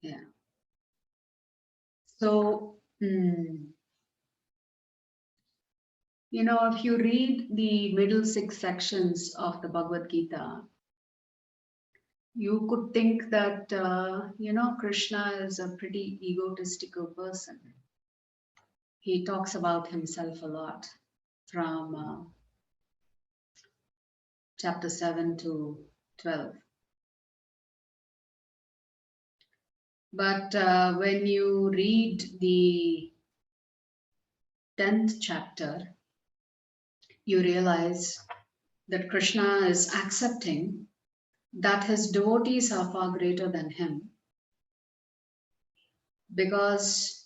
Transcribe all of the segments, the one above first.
Yeah. So, if you read the middle 6 sections of the Bhagavad Gita, you could think that, Krishna is a pretty egotistical person. He talks about himself a lot from chapter 7 to 12. But when you read the 10th chapter, you realize that Krishna is accepting that his devotees are far greater than him, because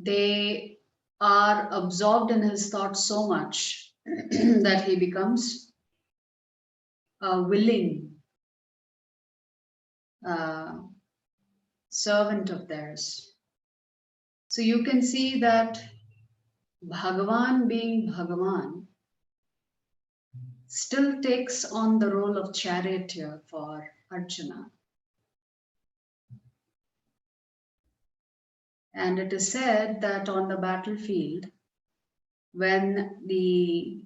they are absorbed in his thoughts so much that he becomes a willing servant of theirs. So you can see that Bhagavan, being Bhagavan, still takes on the role of charioteer for Arjuna. And it is said that on the battlefield, when the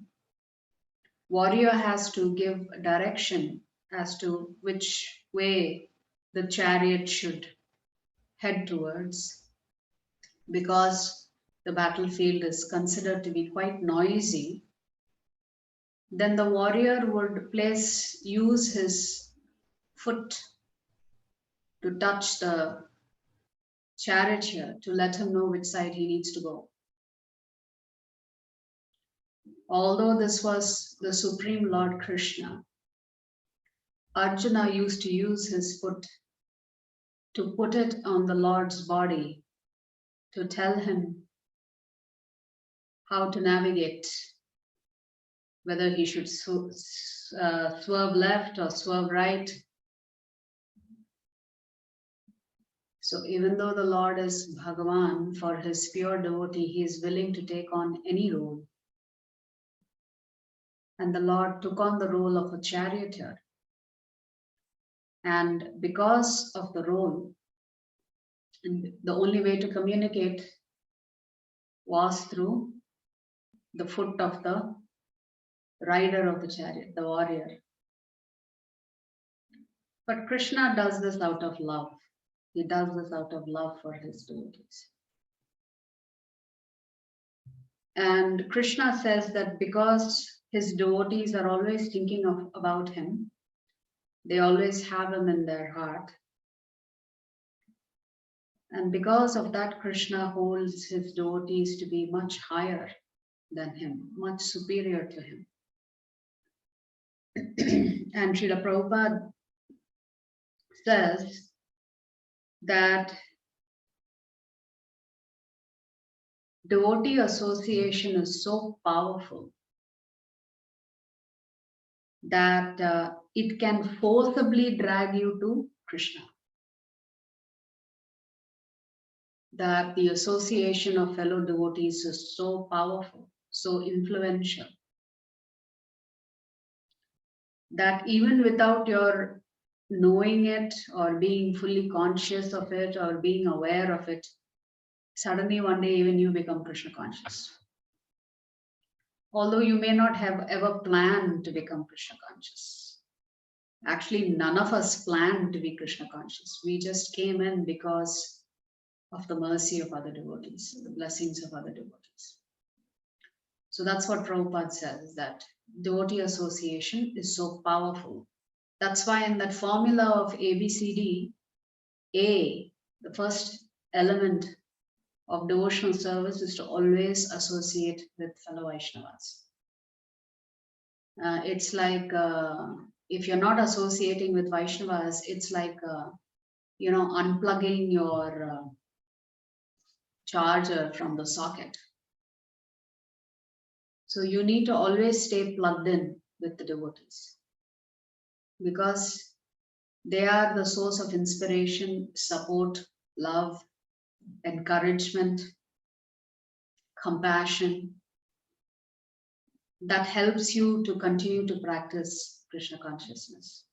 warrior has to give direction as to which way the chariot should head towards, because the battlefield is considered to be quite noisy, then the warrior would use his foot to touch the charioteer to let him know which side he needs to go. Although this was the Supreme Lord Krishna, Arjuna used to use his foot to put it on the Lord's body to tell him how to navigate, whether he should swerve left or swerve right. So even though the Lord is Bhagavan, for his pure devotee, he is willing to take on any role. And the Lord took on the role of a charioteer. And because of the role, the only way to communicate was through the foot of the rider of the chariot, the warrior. But Krishna does this out of love. He does this out of love for his devotees. And Krishna says that because his devotees are always thinking about him, they always have him in their heart. And because of that, Krishna holds his devotees to be much higher than him, much superior to him. And Srila Prabhupada says that devotee association is so powerful that it can forcibly drag you to Krishna. That the association of fellow devotees is so powerful, so influential, that even without your knowing it or being fully conscious of it or being aware of it, suddenly one day even you become Krishna conscious. Although you may not have ever planned to become Krishna conscious. Actually, none of us planned to be Krishna conscious. We just came in because of the mercy of other devotees, the blessings of other devotees. So that's what Prabhupada says, that devotee association is so powerful. That's why in that formula of ABCD, A, the first element of devotional service is to always associate with fellow Vaishnavas. It's like if you're not associating with Vaishnavas, it's like unplugging your charger from the socket. So you need to always stay plugged in with the devotees, because they are the source of inspiration, support, love, encouragement, compassion, that helps you to continue to practice Krishna consciousness.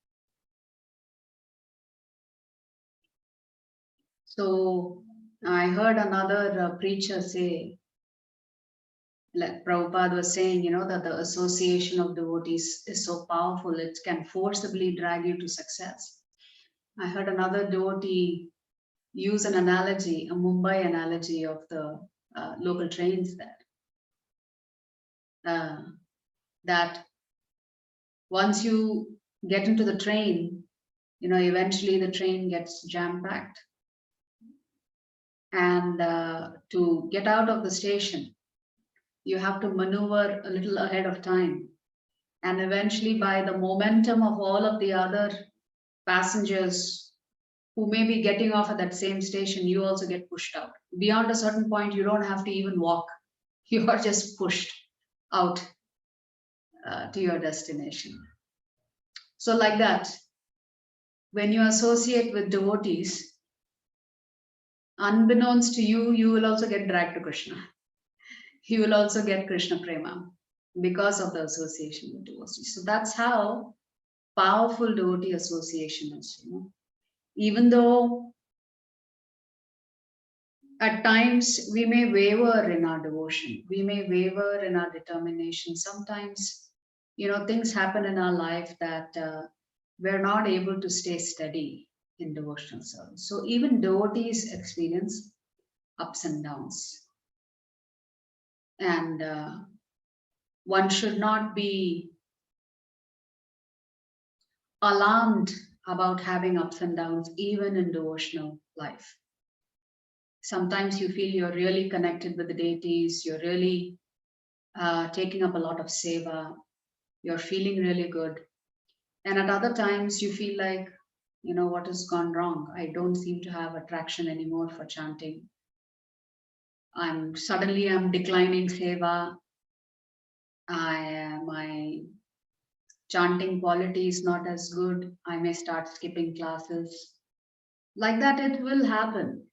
So I heard another preacher say, like Prabhupada was saying, that the association of devotees is so powerful, it can forcibly drag you to success. I heard another devotee use an analogy, a Mumbai analogy of the local trains there. That once you get into the train, eventually the train gets jam-packed. And to get out of the station, you have to maneuver a little ahead of time. And eventually, by the momentum of all of the other passengers who may be getting off at that same station, you also get pushed out. Beyond a certain point, you don't have to even walk. You are just pushed out to your destination. So like that, when you associate with devotees, unbeknownst to you, you will also get dragged to Krishna. You will also get Krishna Prema because of the association with devotees. So that's how powerful devotee association is. Even though at times we may waver in our devotion, we may waver in our determination. Sometimes, things happen in our life that we're not able to stay steady in devotional service. So even devotees experience ups and downs. And one should not be alarmed about having ups and downs, even in devotional life. Sometimes you feel you're really connected with the deities, you're really taking up a lot of seva, you're feeling really good. And at other times you feel like, what has gone wrong? I don't seem to have attraction anymore for chanting. I'm declining seva. My chanting quality is not as good. I may start skipping classes. Like that, it will happen.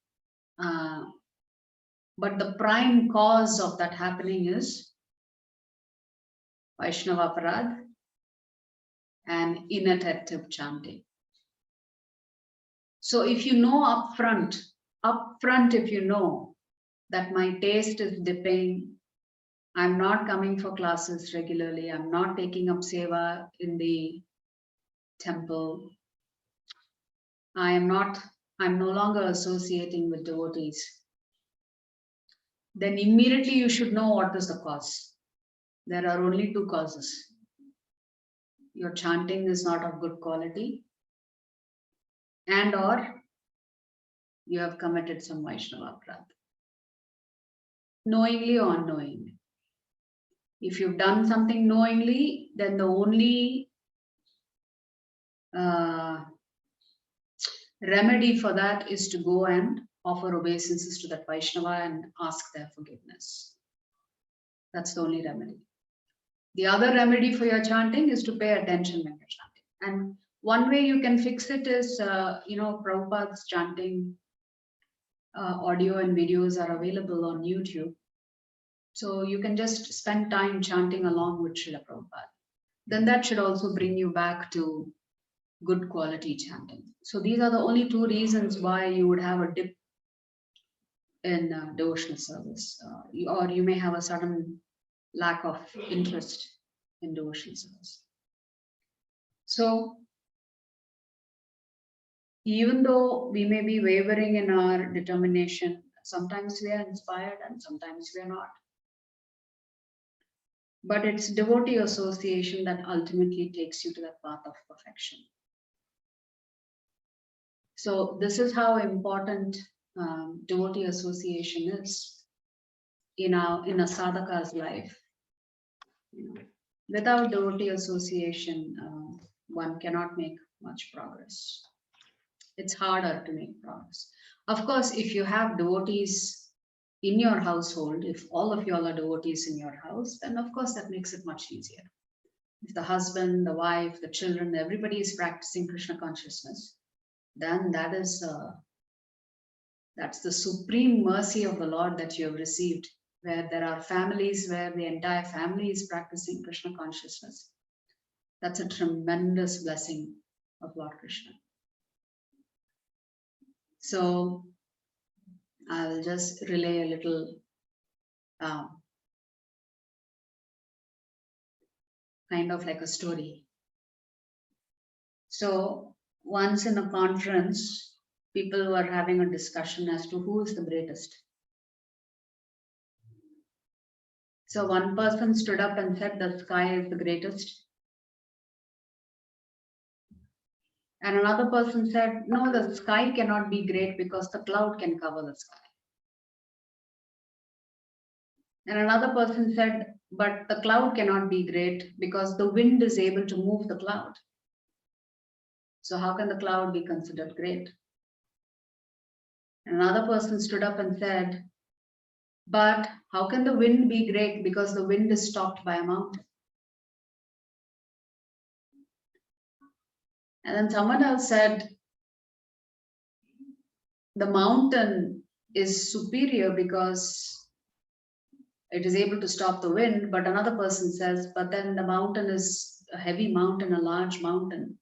But the prime cause of that happening is Vaishnava Parad and inattentive chanting. So if you know upfront, if you know that my taste is dipping, I'm not coming for classes regularly, I'm not taking up seva in the temple, I'm no longer associating with devotees, then immediately you should know what is the cause. There are only two causes. Your chanting is not of good quality, and or you have committed some Vaishnava Aparadha, knowingly or unknowingly. If you've done something knowingly, then the only remedy for that is to go and offer obeisances to that Vaishnava and ask their forgiveness. That's the only remedy. The other remedy for your chanting is to pay attention when you're chanting. And one way you can fix it is, Prabhupada's chanting audio and videos are available on YouTube. So you can just spend time chanting along with Srila Prabhupada. Then that should also bring you back to good quality chanting. So these are the only two reasons why you would have a dip in devotional service, or you may have a sudden lack of interest in devotional service. So even though we may be wavering in our determination, sometimes we are inspired and sometimes we are not. But it's devotee association that ultimately takes you to that path of perfection. So this is how important devotee association is in a sadhaka's life. Without devotee association, one cannot make much progress. It's harder to make progress. Of course, if you have devotees in your household, if all of you all are devotees in your house, then of course that makes it much easier. If the husband, the wife, the children, everybody is practicing Krishna consciousness, then that's the supreme mercy of the Lord that you have received, where there are families where the entire family is practicing Krishna consciousness. That's a tremendous blessing of Lord Krishna. So I'll just relay a little kind of like a story. So once in a conference, people were having a discussion as to who is the greatest. So one person stood up and said the sky is the greatest. And another person said, no, the sky cannot be great because the cloud can cover the sky. And another person said, but the cloud cannot be great because the wind is able to move the cloud. So how can the cloud be considered great? And another person stood up and said, but how can the wind be great because the wind is stopped by a mountain? And then someone else said, the mountain is superior because it is able to stop the wind. But another person says, but then the mountain is a heavy mountain, a large mountain.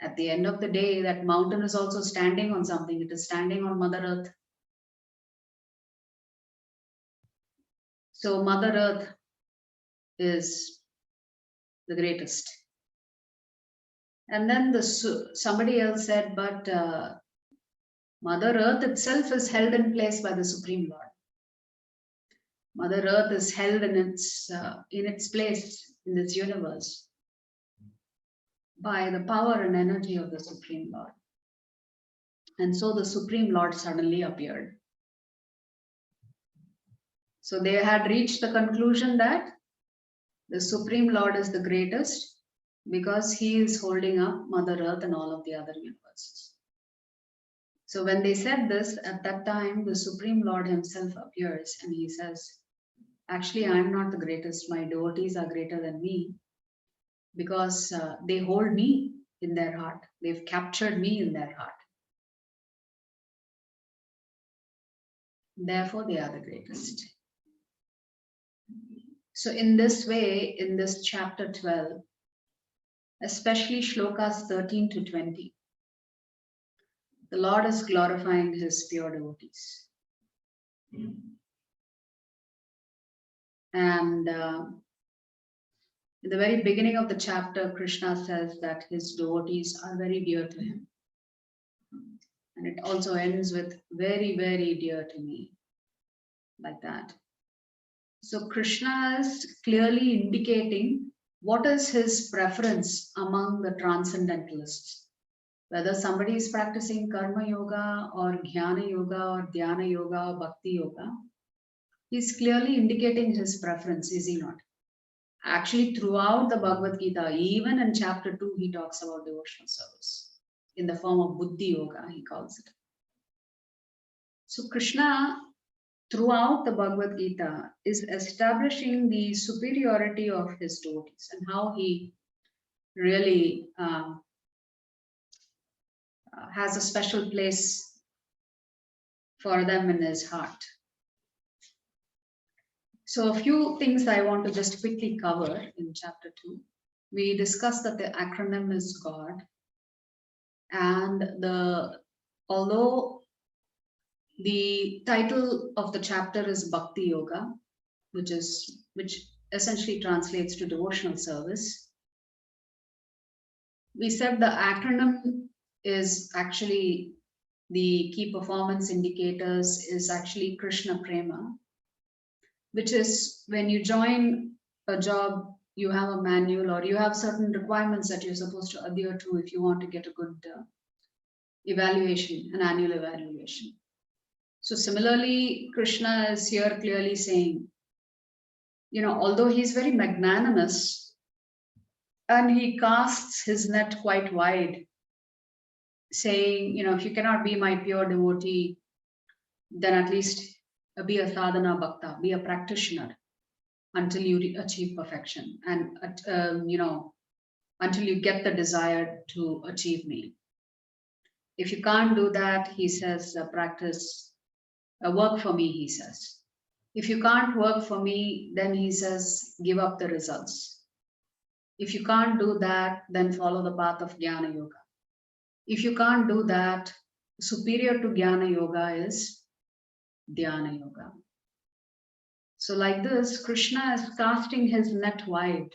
At the end of the day, that mountain is also standing on something. It is standing on Mother Earth. So Mother Earth is the greatest. And then somebody else said, but Mother Earth itself is held in place by the Supreme Lord. Mother Earth is held in its place in this universe by the power and energy of the Supreme Lord. And so the Supreme Lord suddenly appeared. So they had reached the conclusion that the Supreme Lord is the greatest because he is holding up Mother Earth and all of the other universes. So when they said this, at that time, the Supreme Lord himself appears and he says, actually, I'm not the greatest. My devotees are greater than me because they hold me in their heart. They've captured me in their heart. Therefore, they are the greatest. So in this way, in this chapter 12, especially shlokas 13 to 20, the Lord is glorifying his pure devotees. And in the very beginning of the chapter, Krishna says that his devotees are very dear to him. And it also ends with very, very dear to me, like that. So Krishna is clearly indicating what is his preference among the transcendentalists. Whether somebody is practicing karma yoga or jnana yoga or dhyana yoga or bhakti yoga, he's clearly indicating his preference, is he not? Actually, throughout the Bhagavad Gita, even in chapter 2, he talks about devotional service in the form of buddhi yoga, he calls it. So Krishna, throughout the Bhagavad Gita, is establishing the superiority of his devotees and how he really has a special place for them in his heart. So a few things I want to just quickly cover in chapter 2. We discussed that the acronym is God, and although the title of the chapter is Bhakti Yoga, which essentially translates to devotional service, we said the acronym is actually the key performance indicators is actually Krishna Prema, which is when you join a job, you have a manual or you have certain requirements that you're supposed to adhere to if you want to get a good evaluation, an annual evaluation. So similarly, Krishna is here clearly saying, although he's very magnanimous and he casts his net quite wide, saying, if you cannot be my pure devotee, then at least be a sadhana bhakta, be a practitioner until you achieve perfection and, until you get the desire to achieve me. If you can't do that, he says, work for me, he says. If you can't work for me, then he says, give up the results. If you can't do that, then follow the path of Jnana Yoga. If you can't do that, superior to Jnana Yoga is Dhyana Yoga. So like this, Krishna is casting his net wide.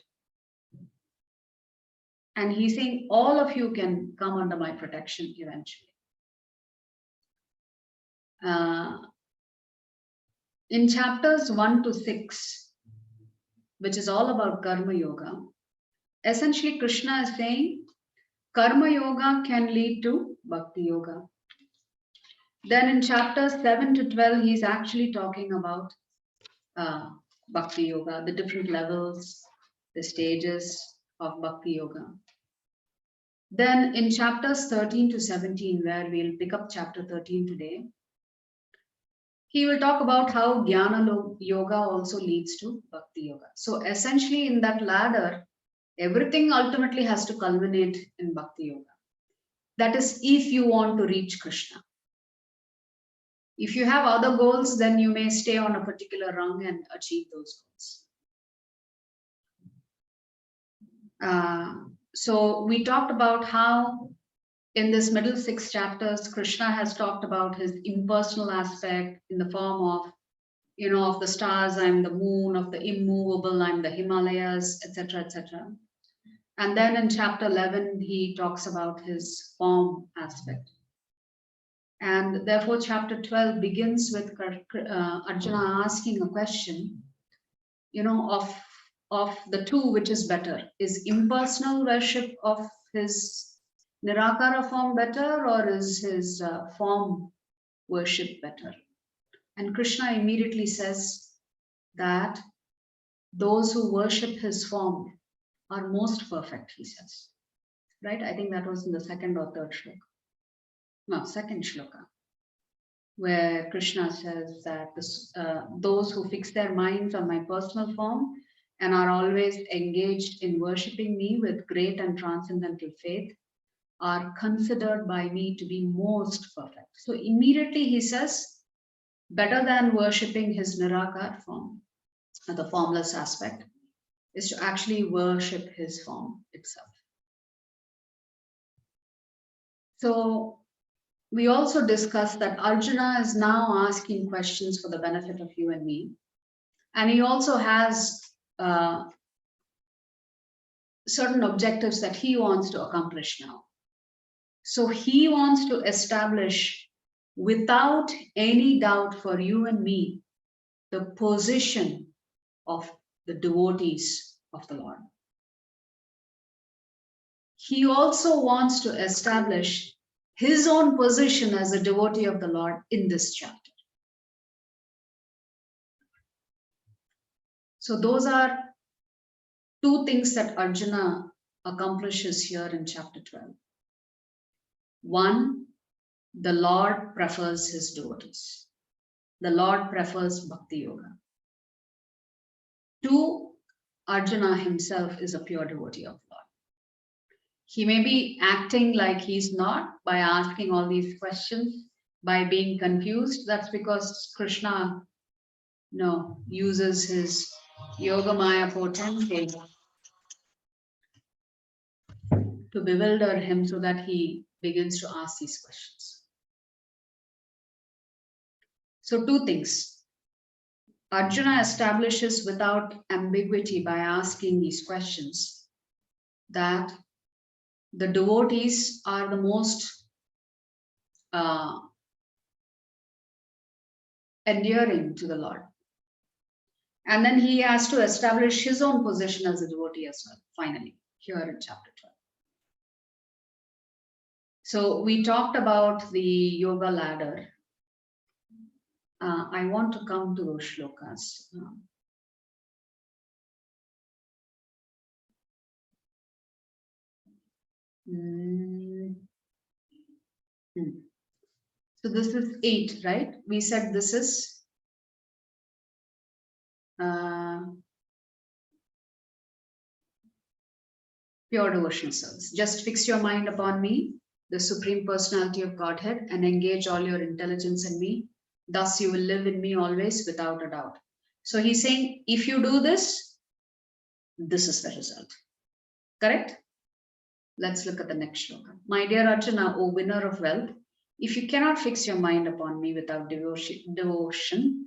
And he's saying, all of you can come under my protection eventually. In chapters 1 to 6, which is all about Karma Yoga, essentially Krishna is saying, Karma Yoga can lead to Bhakti Yoga. Then in chapters 7 to 12, he's actually talking about Bhakti Yoga, the different levels, the stages of Bhakti Yoga. Then in chapters 13 to 17, where we'll pick up chapter 13 today, he will talk about how Jnana Yoga also leads to Bhakti Yoga. So essentially in that ladder, everything ultimately has to culminate in Bhakti Yoga. That is, if you want to reach Krishna. If you have other goals, then you may stay on a particular rung and achieve those goals. So we talked about how in this middle 6 chapters, Krishna has talked about his impersonal aspect in the form of, of the stars, I'm the moon, of the immovable, I'm the Himalayas, etc., etc. And then in chapter 11, he talks about his form aspect. And therefore, chapter 12 begins with Arjuna asking a question, of the two, which is better? Is impersonal worship of his Nirakara form better, or is his form worship better? And Krishna immediately says that those who worship his form are most perfect, he says. Right? I think that was in the second or third shloka. No, second shloka, where Krishna says that those who fix their minds on my personal form and are always engaged in worshipping me with great and transcendental faith are considered by me to be most perfect. So immediately he says, better than worshipping his Nirakar form, the formless aspect, is to actually worship his form itself. So we also discussed that Arjuna is now asking questions for the benefit of you and me. And he also has certain objectives that he wants to accomplish now. So he wants to establish, without any doubt for you and me, the position of the devotees of the Lord. He also wants to establish his own position as a devotee of the Lord in this chapter. So those are two things that Arjuna accomplishes here in chapter 12. One, the Lord prefers his devotees. The Lord prefers Bhakti Yoga. Two, Arjuna himself is a pure devotee of the Lord. He may be acting like he's not by asking all these questions, by being confused. That's because Krishna uses his Yogamaya potency to bewilder him so that he begins to ask these questions. So two things. Arjuna establishes without ambiguity by asking these questions that the devotees are the most endearing to the Lord. And then he has to establish his own position as a devotee as well, finally, here in chapter 12. So we talked about the yoga ladder. I want to come to those shlokas. So this is 8, right? We said this is pure devotional service. Just fix your mind upon me, the Supreme Personality of Godhead, and engage all your intelligence in me. Thus you will live in me always without a doubt. So he's saying, if you do this, this is the result. Correct? Let's look at the next shloka. My dear Arjuna, O winner of wealth, if you cannot fix your mind upon me without deviation,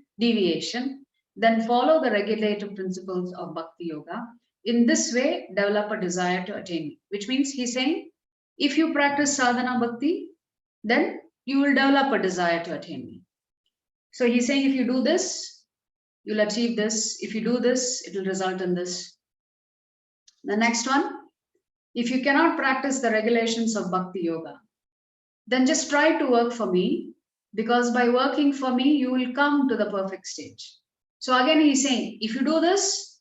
then follow the regulative principles of Bhakti Yoga. In this way, develop a desire to attain me. Which means he's saying, if you practice sadhana bhakti, then you will develop a desire to attain me. So he's saying, if you do this, you'll achieve this. If you do this, it will result in this. The next one, if you cannot practice the regulations of Bhakti Yoga, then just try to work for me, because by working for me, you will come to the perfect stage. So again, he's saying, if you do this,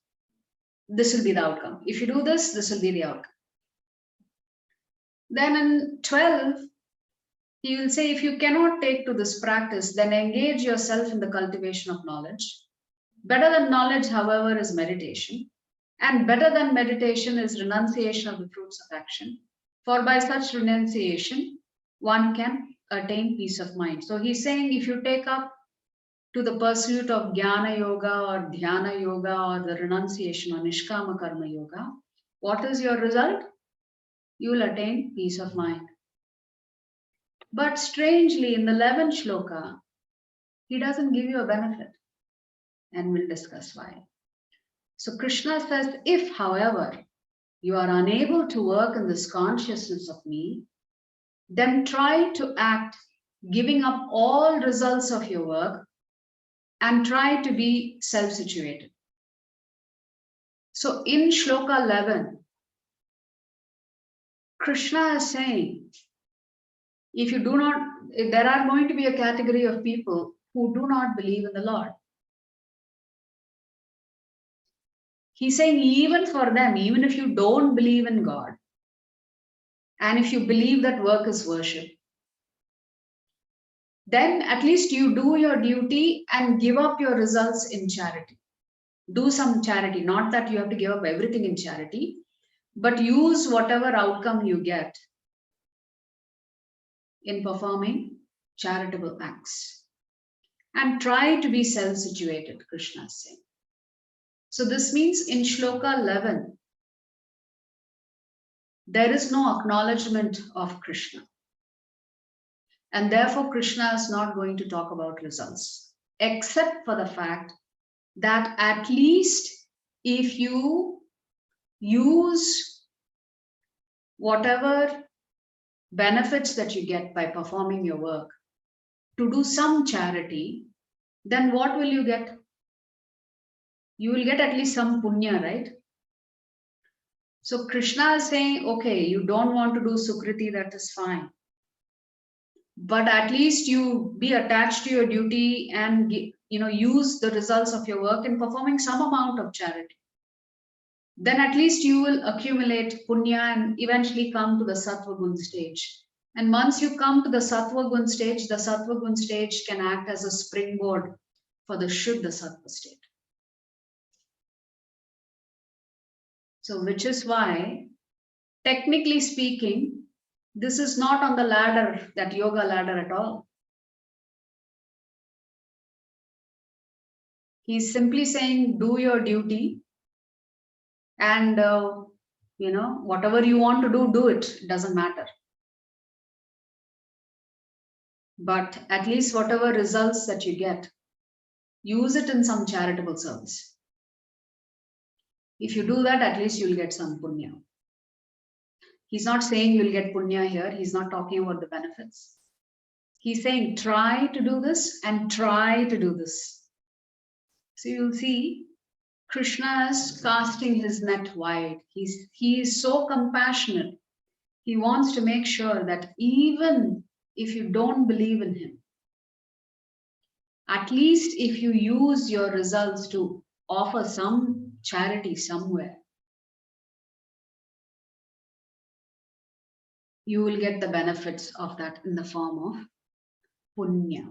this will be the outcome. If you do this, this will be the outcome. Then in 12, he will say, if you cannot take to this practice, then engage yourself in the cultivation of knowledge. Better than knowledge, however, is meditation. And better than meditation is renunciation of the fruits of action. For by such renunciation, one can attain peace of mind. So he's saying, if you take up to the pursuit of Jnana Yoga or Dhyana Yoga or the renunciation or Nishkama Karma Yoga, what is your result? You will attain peace of mind. But strangely, in the 11th shloka, he doesn't give you a benefit. And we'll discuss why. So Krishna says, if, however, you are unable to work in this consciousness of me, then try to act, giving up all results of your work, and try to be self-situated. So in shloka 11, Krishna is saying, if you do not, there are going to be a category of people who do not believe in the Lord. He's saying, even for them, even if you don't believe in God, and if you believe that work is worship, then at least you do your duty and give up your results in charity. Do some charity, not that you have to give up everything in charity, but use whatever outcome you get in performing charitable acts. And try to be self-situated, Krishna is saying. So this means in shloka 11, there is no acknowledgement of Krishna. And therefore, Krishna is not going to talk about results, except for the fact that at least if you use whatever benefits that you get by performing your work to do some charity, then what will you get? You will get at least some punya, right? So Krishna is saying, okay, you don't want to do Sukriti, that is fine. But at least you be attached to your duty and use the results of your work in performing some amount of charity. Then at least you will accumulate punya and eventually come to the Sattva Gun stage. And once you come to the Sattva Gun stage, the Sattva Gun stage can act as a springboard for the Shuddha Sattva state. So which is why, technically speaking, this is not on the ladder, that yoga ladder at all. He's simply saying, do your duty and, whatever you want to do, do it. It doesn't matter. But at least whatever results that you get, use it in some charitable service. If you do that, at least you'll get some punya. He's not saying you'll get punya here. He's not talking about the benefits. He's saying try to do this and try to do this. So you'll see Krishna is casting his net wide. He is so compassionate. He wants to make sure that even if you don't believe in him, at least if you use your results to offer some charity somewhere, you will get the benefits of that in the form of punya.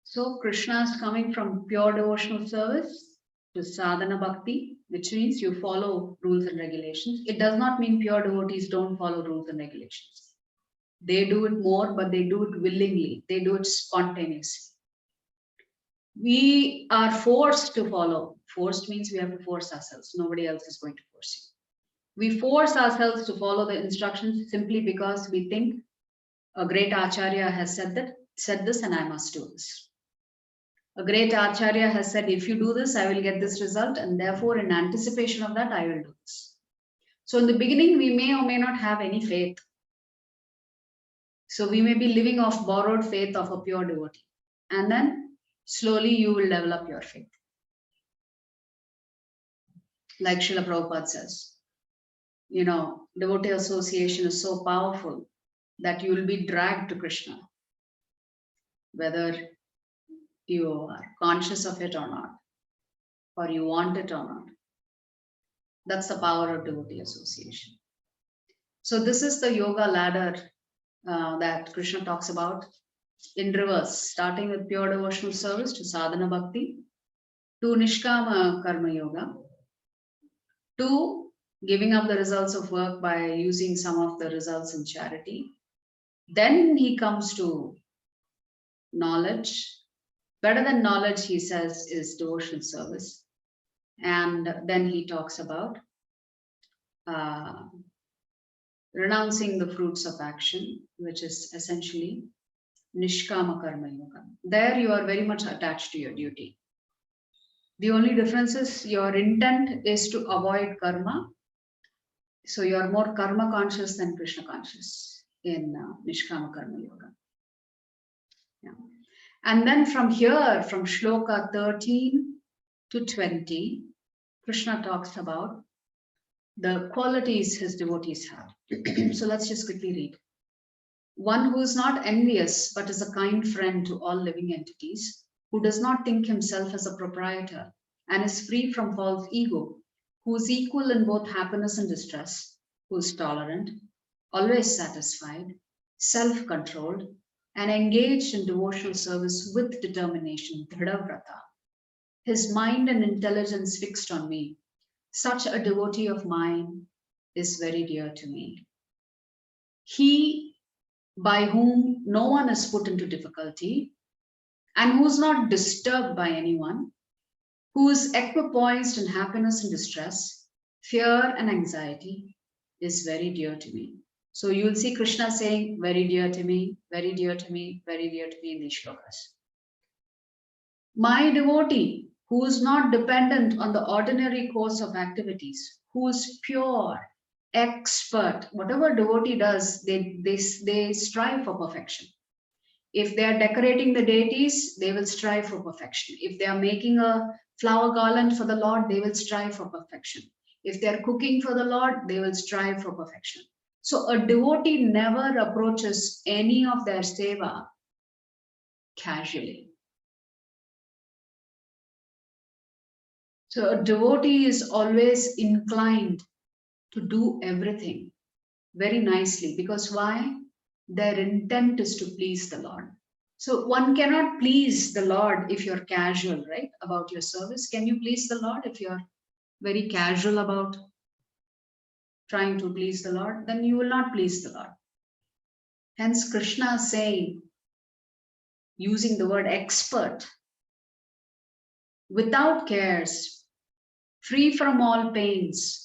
So Krishna is coming from pure devotional service to sadhana bhakti, which means you follow rules and regulations. It does not mean pure devotees don't follow rules and regulations. They do it more, but they do it willingly. They do it spontaneously. We are forced to follow. Forced means we have to force ourselves. Nobody else is going to force you. We force ourselves to follow the instructions simply because we think A great Acharya has said this, and I must do this. A great Acharya has said, if you do this, I will get this result, and therefore, in anticipation of that, I will do this. So in the beginning, we may or may not have any faith. So we may be living off borrowed faith of a pure devotee. And then slowly you will develop your faith. Like Srila Prabhupada says, devotee association is so powerful that you will be dragged to Krishna, whether you are conscious of it or not, or you want it or not. That's the power of devotee association. So this is the yoga ladder that Krishna talks about in reverse, starting with pure devotional service to sadhana bhakti, to nishkama karma yoga, to giving up the results of work by using some of the results in charity. Then he comes to knowledge. Better than knowledge, he says, is devotional service. And then he talks about renouncing the fruits of action, which is essentially nishkama karma yoga. There you are very much attached to your duty. The only difference is your intent is to avoid karma. So you are more karma conscious than Krishna conscious in nishkama karma yoga. Yeah. And then from here, from shloka 13 to 20, Krishna talks about the qualities his devotees have. So let's just quickly read. One who is not envious, but is a kind friend to all living entities, who does not think himself as a proprietor and is free from false ego, who is equal in both happiness and distress, who is tolerant, always satisfied, self-controlled, and engaged in devotional service with determination, dhridavrata. His mind and intelligence fixed on me. Such a devotee of mine is very dear to me. He by whom no one is put into difficulty, and who is not disturbed by anyone, who is equipoised in happiness and distress, fear and anxiety, is very dear to me. So you will see Krishna saying, very dear to me, very dear to me, very dear to me in these shlokas. My devotee, who is not dependent on the ordinary course of activities, who is pure, expert, whatever devotee does, they strive for perfection. If they are decorating the deities, they will strive for perfection. If they are making a flower garland for the Lord, they will strive for perfection. If they are cooking for the Lord, they will strive for perfection. So a devotee never approaches any of their seva casually. So a devotee is always inclined to do everything very nicely, because why? Their intent is to please the Lord. So one cannot please the Lord if you're casual, right, about your service. Can you please the Lord if you're very casual about trying to please the Lord? Then you will not please the Lord. Hence Krishna is saying, using the word expert, without cares, free from all pains,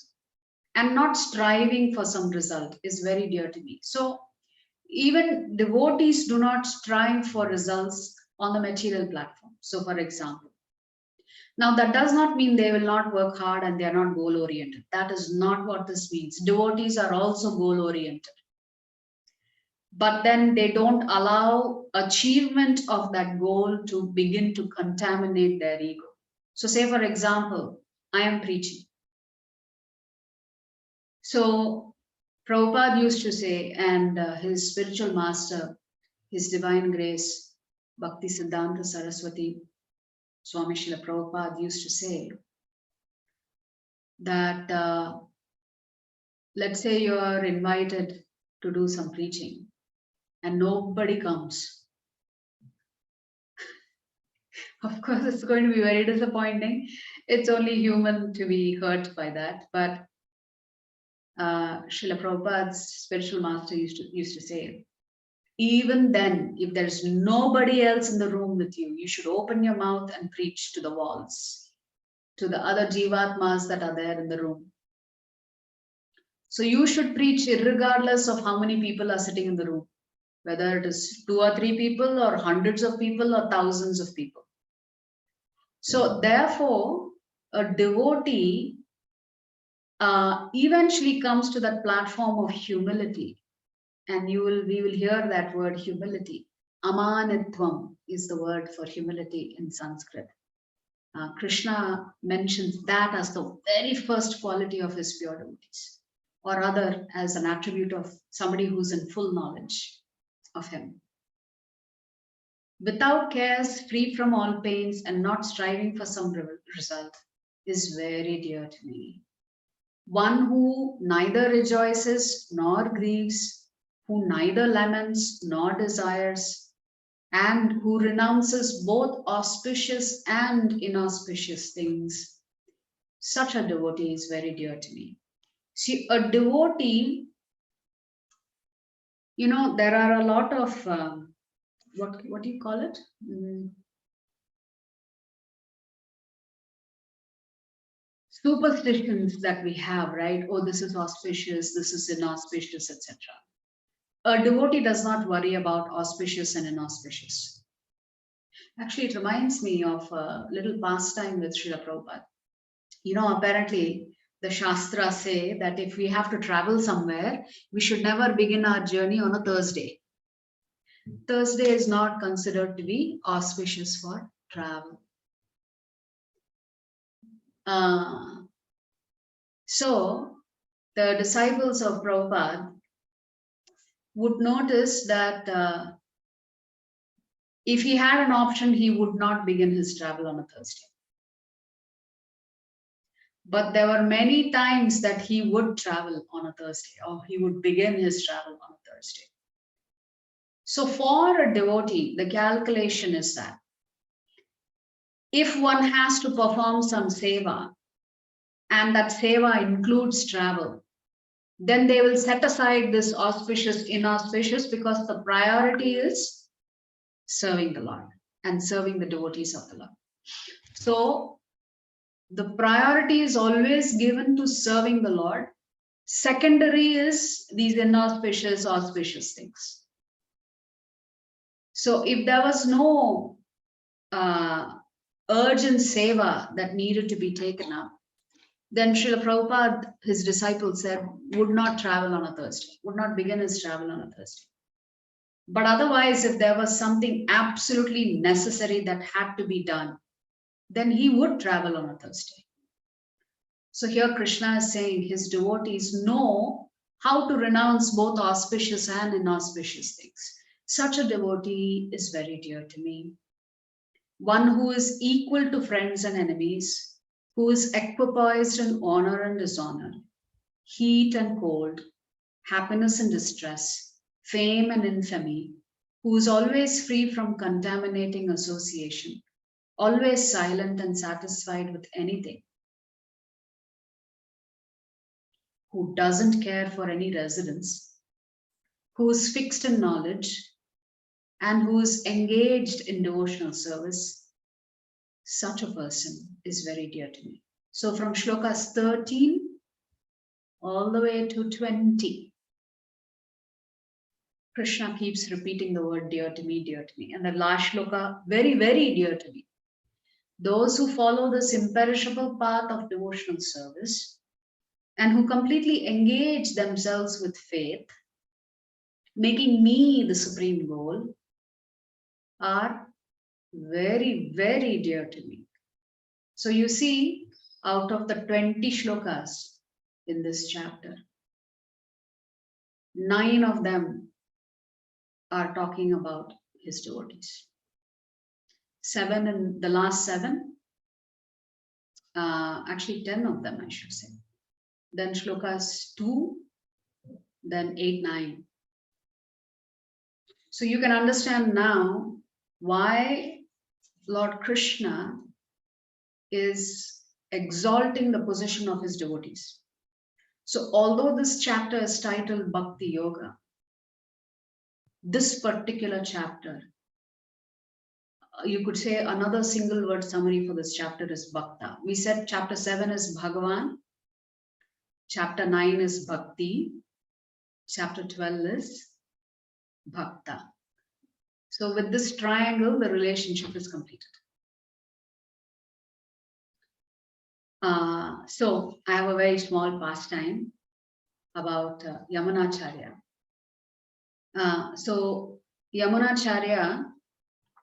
and not striving for some result is very dear to me. So even devotees do not strive for results on the material platform. So for example, now that does not mean they will not work hard and they are not goal oriented. That is not what this means. Devotees are also goal oriented. But then they don't allow achievement of that goal to begin to contaminate their ego. So say for example, I am preaching. So Prabhupada used to say, and his spiritual master, His Divine Grace, Bhakti Siddhanta Saraswati, Swami Srila Prabhupada used to say that let's say you are invited to do some preaching and nobody comes. Of course, it's going to be very disappointing. It's only human to be hurt by that. But Srila Prabhupada's spiritual master used to say, even then, if there's nobody else in the room with you, you should open your mouth and preach to the walls, to the other jivatmas that are there in the room. So you should preach regardless of how many people are sitting in the room. whether it is 2 or 3 people or hundreds of people or thousands of people. So therefore, a devotee eventually comes to that platform of humility, and we will hear that word humility. Amanitvam is the word for humility in Sanskrit. Krishna mentions that as the very first quality of his pure devotees, or rather as an attribute of somebody who's in full knowledge of him. Without cares, free from all pains, and not striving for some result is very dear to me. One who neither rejoices nor grieves, who neither laments nor desires, and who renounces both auspicious and inauspicious things. Such a devotee is very dear to me. See, a devotee, there are a lot of, what do you call it? Superstitions that we have, right? Oh, this is auspicious, this is inauspicious, etc. A devotee does not worry about auspicious and inauspicious. Actually, it reminds me of a little pastime with Srila Prabhupada. Apparently, the Shastras say that if we have to travel somewhere, we should never begin our journey on a Thursday. Thursday is not considered to be auspicious for travel. So, the disciples of Prabhupada would notice that if he had an option, he would not begin his travel on a Thursday. But there were many times that he would travel on a Thursday, or he would begin his travel on a Thursday. So for a devotee, the calculation is that if one has to perform some seva, and that seva includes travel, then they will set aside this auspicious, inauspicious, because the priority is serving the Lord and serving the devotees of the Lord. So the priority is always given to serving the Lord. Secondary is these inauspicious, auspicious things. So if there was no urgent seva that needed to be taken up, then Srila Prabhupada, his disciples said, would not travel on a Thursday, would not begin his travel on a Thursday. But otherwise, if there was something absolutely necessary that had to be done, then he would travel on a Thursday. So here Krishna is saying his devotees know how to renounce both auspicious and inauspicious things. Such a devotee is very dear to me. One who is equal to friends and enemies, who is equipoised in honor and dishonor, heat and cold, happiness and distress, fame and infamy, who is always free from contaminating association, always silent and satisfied with anything, who doesn't care for any residence, who is fixed in knowledge, and who is engaged in devotional service, such a person is very dear to me. So from shlokas 13 all the way to 20, Krishna keeps repeating the word dear to me, dear to me. And the last shloka, very, very dear to me. Those who follow this imperishable path of devotional service and who completely engage themselves with faith, making me the supreme goal, are very, very dear to me. So you see, out of the 20 shlokas in this chapter, 9 of them are talking about his devotees. 7 and the last 7, actually 10 of them I should say. Then shlokas 2, then 8, 9. So you can understand now why Lord Krishna is exalting the position of his devotees. So although this chapter is titled Bhakti Yoga, this particular chapter, you could say another single word summary for this chapter is Bhakta. We said chapter 7 is Bhagavan, chapter 9 is Bhakti, chapter 12 is bhakta. So with this triangle, the relationship is completed. So I have a very small pastime about Yamanacharya. So Yamanacharya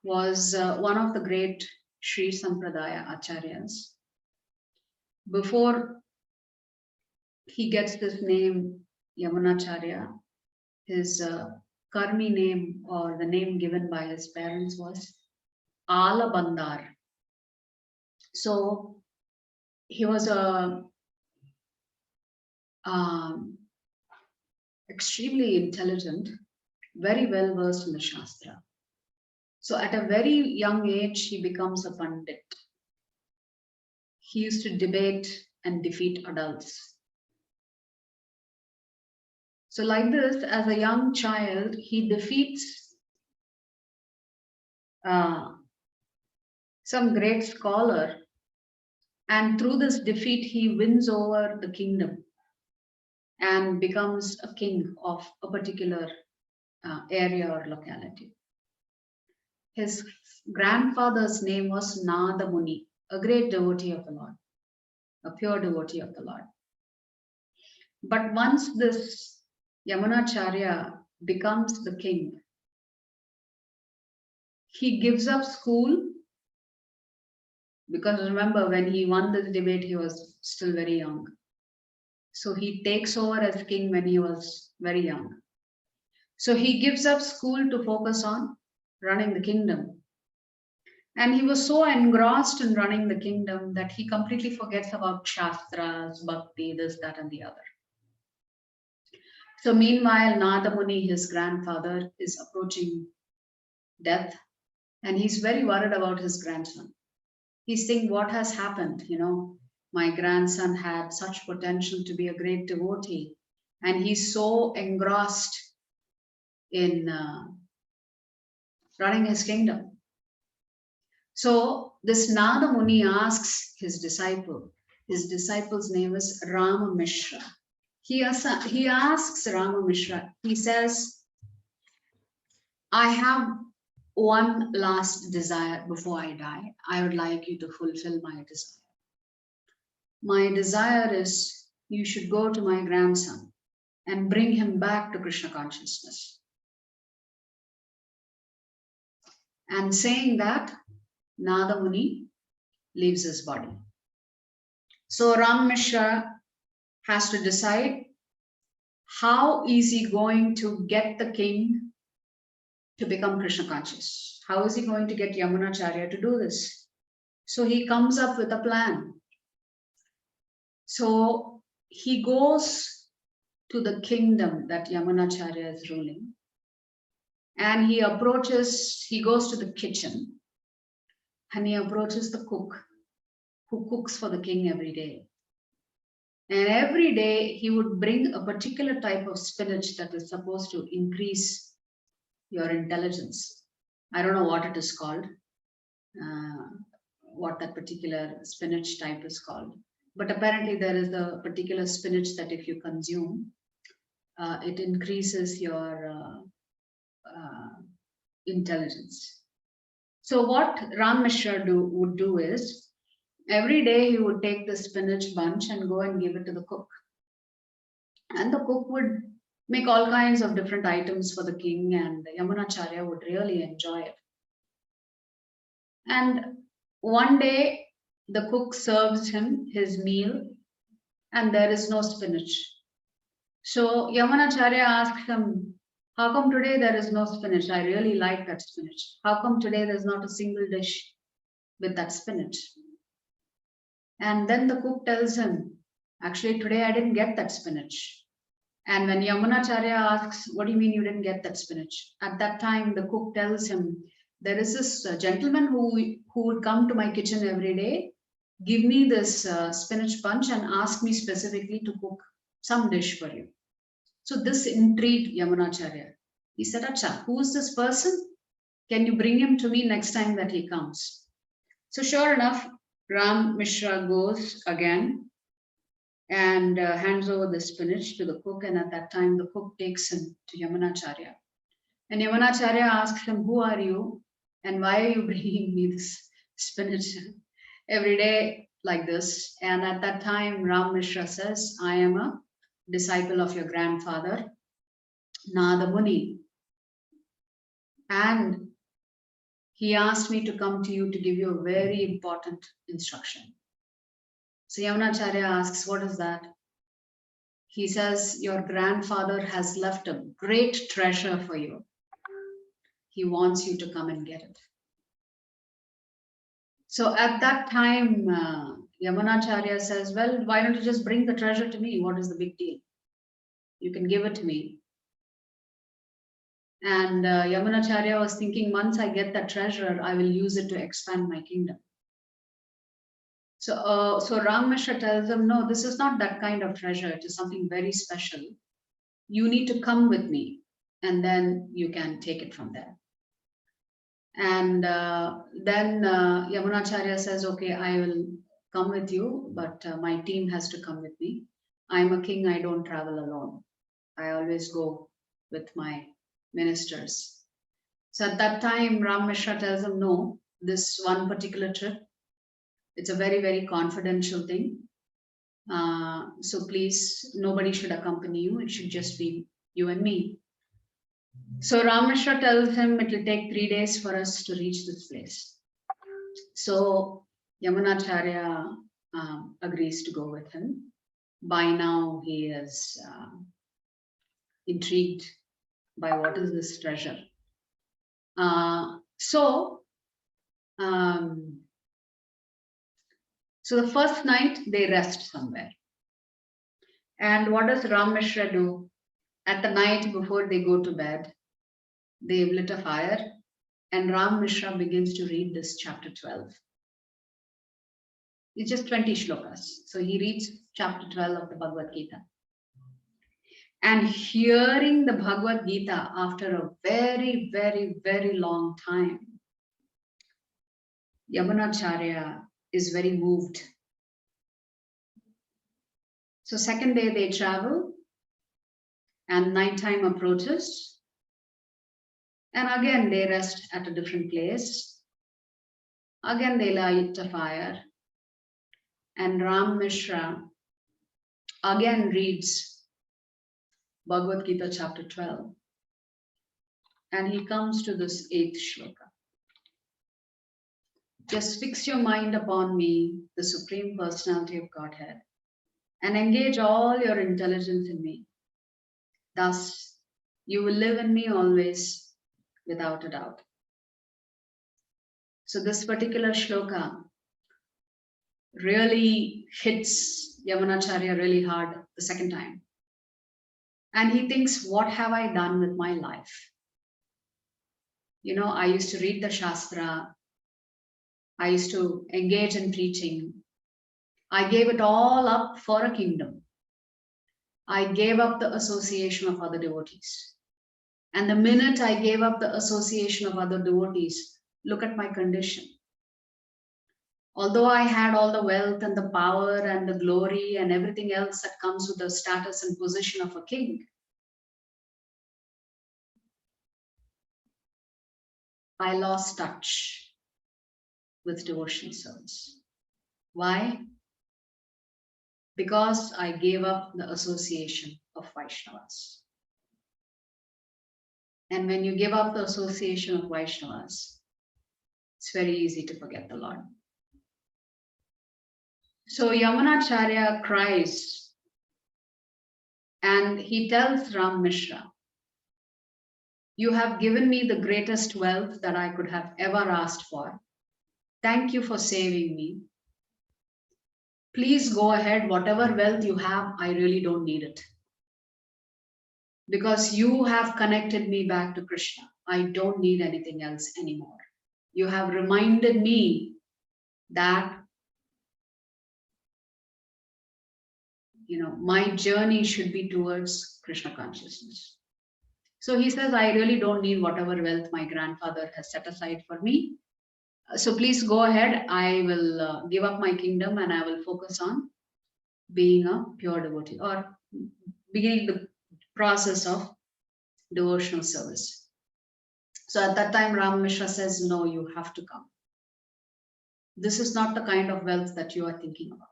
was one of the great Sri Sampradaya Acharyas. Before he gets this name Yamanacharya, his Karmi name, or the name given by his parents, was Alabandar. So he was a extremely intelligent, very well versed in the Shastra. So at a very young age, he becomes a Pandit. He used to debate and defeat adults. So like this, as a young child, he defeats some great scholar, and through this defeat, he wins over the kingdom and becomes a king of a particular area or locality. His grandfather's name was Nada Muni, a great devotee of the Lord, a pure devotee of the Lord. But once this Yamanacharya becomes the king, he gives up school, because remember, when he won this debate, he was still very young. So he takes over as king when he was very young. So he gives up school to focus on running the kingdom. And he was so engrossed in running the kingdom that he completely forgets about Shastras, Bhakti, this, that, and the other. So meanwhile, Nada Muni, his grandfather, is approaching death, and he's very worried about his grandson. He's saying, what has happened? You know, my grandson had such potential to be a great devotee, and he's so engrossed in running his kingdom. So this Nada Muni asks his disciple's name is Rama Mishra. He asks Rama Mishra, he says, I have one last desire before I die. I would like you to fulfill my desire. My desire is you should go to my grandson and bring him back to Krishna consciousness. And saying that, Nada Muni leaves his body. So Ram Mishra has to decide how is he going to get the king to become Krishna conscious. How is he going to get Yamanacharya to do this? So he comes up with a plan. So he goes to the kingdom that Yamanacharya is ruling, and he goes to the kitchen, and he approaches the cook who cooks for the king every day. And every day he would bring a particular type of spinach that is supposed to increase your intelligence. I don't know what it is called, what that particular spinach type is called. But apparently there is a particular spinach that if you consume, it increases your intelligence. So what Ram Mishra would do is, every day he would take the spinach bunch and go and give it to the cook. And the cook would make all kinds of different items for the king, and Yamanacharya would really enjoy it. And one day the cook serves him his meal and there is no spinach. So Yamanacharya asks him, how come today there is no spinach? I really like that spinach. How come today there's not a single dish with that spinach? And then the cook tells him, actually today I didn't get that spinach. And when Yamanacharya asks, what do you mean you didn't get that spinach? At that time, the cook tells him, there is this gentleman who would come to my kitchen every day, give me this spinach bunch and ask me specifically to cook some dish for you. So this intrigued Yamanacharya. He said, Acha, who is this person? Can you bring him to me next time that he comes? So sure enough, Ram Mishra goes again and hands over the spinach to the cook, and at that time the cook takes him to Yamanacharya. And Yamanacharya asks him, who are you? And why are you bringing me this spinach every day like this? And at that time, Ram Mishra says, I am a disciple of your grandfather, Nada Muni. And he asked me to come to you to give you a very important instruction. So Yamanacharya asks, what is that? He says, your grandfather has left a great treasure for you. He wants you to come and get it. So at that time, Yamanacharya says, well, why don't you just bring the treasure to me? What is the big deal? You can give it to me. And Yamanacharya was thinking, once I get that treasure, I will use it to expand my kingdom. So Ram Mishra tells him, no, this is not that kind of treasure. It is something very special. You need to come with me, and then you can take it from there. And then Yamanacharya says, okay, I will come with you, but my team has to come with me. I'm a king, I don't travel alone. I always go with my ministers. So at that time, Ram Mishra tells him, no, this one particular trip, it's a very, very confidential thing. So please, nobody should accompany you. It should just be you and me. So Ram Mishra tells him it will take 3 days for us to reach this place. So Yamanacharya agrees to go with him. By now he is intrigued by what is this treasure. So the first night they rest somewhere. And what does Ram Mishra do? At the night before they go to bed, they've lit a fire, and Ram Mishra begins to read this chapter 12. It's just 20 shlokas. So he reads chapter 12 of the Bhagavad Gita. And hearing the Bhagavad Gita after a very, very, very long time, Yamanacharya is very moved. So second day they travel, and nighttime approaches. And again they rest at a different place. Again they light a fire. And Ram Mishra again reads Bhagavad Gita chapter 12. And he comes to this 8th shloka. Just fix your mind upon me, the Supreme Personality of Godhead, and engage all your intelligence in me. Thus, you will live in me always, without a doubt. So this particular shloka really hits Yamanacharya really hard the second time. And he thinks, what have I done with my life? You know, I used to read the Shastra. I used to engage in preaching. I gave it all up for a kingdom. I gave up the association of other devotees. And the minute I gave up the association of other devotees, look at my condition. Although I had all the wealth and the power and the glory and everything else that comes with the status and position of a king, I lost touch with devotional service. Why? Because I gave up the association of Vaishnavas. And when you give up the association of Vaishnavas, it's very easy to forget the Lord. So Yamanacharya cries and he tells Ram Mishra, you have given me the greatest wealth that I could have ever asked for. Thank you for saving me. Please go ahead, whatever wealth you have, I really don't need it. Because you have connected me back to Krishna. I don't need anything else anymore. You have reminded me that, you know, my journey should be towards Krishna consciousness. So he says, I really don't need whatever wealth my grandfather has set aside for me. So please go ahead. I will give up my kingdom and I will focus on being a pure devotee or beginning the process of devotional service. So at that time, Ram Mishra says, no, you have to come. This is not the kind of wealth that you are thinking about.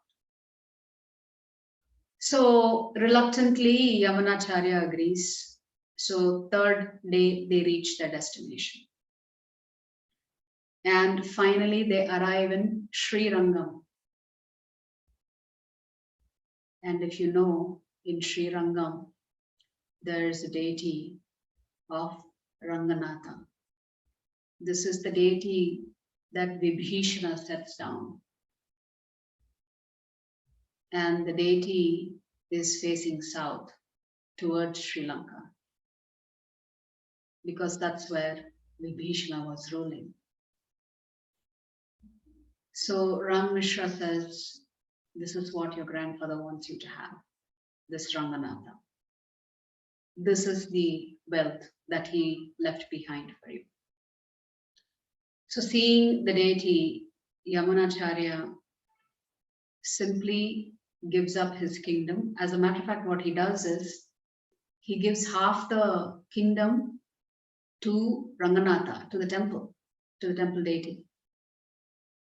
So reluctantly, Yamanacharya agrees. So third day, they reach their destination. And finally, they arrive in Sri Rangam. And if you know, in Sri Rangam, there is a deity of Ranganatha. This is the deity that Vibhishana sets down. And the deity is facing south towards Sri Lanka, because that's where Vibhishana was ruling. So Ram Mishra says, this is what your grandfather wants you to have, this Ranganatha. This is the wealth that he left behind for you. So seeing the deity, Yamanacharya simply gives up his kingdom. As a matter of fact, what he does is, he gives half the kingdom to Ranganatha, to the temple deity.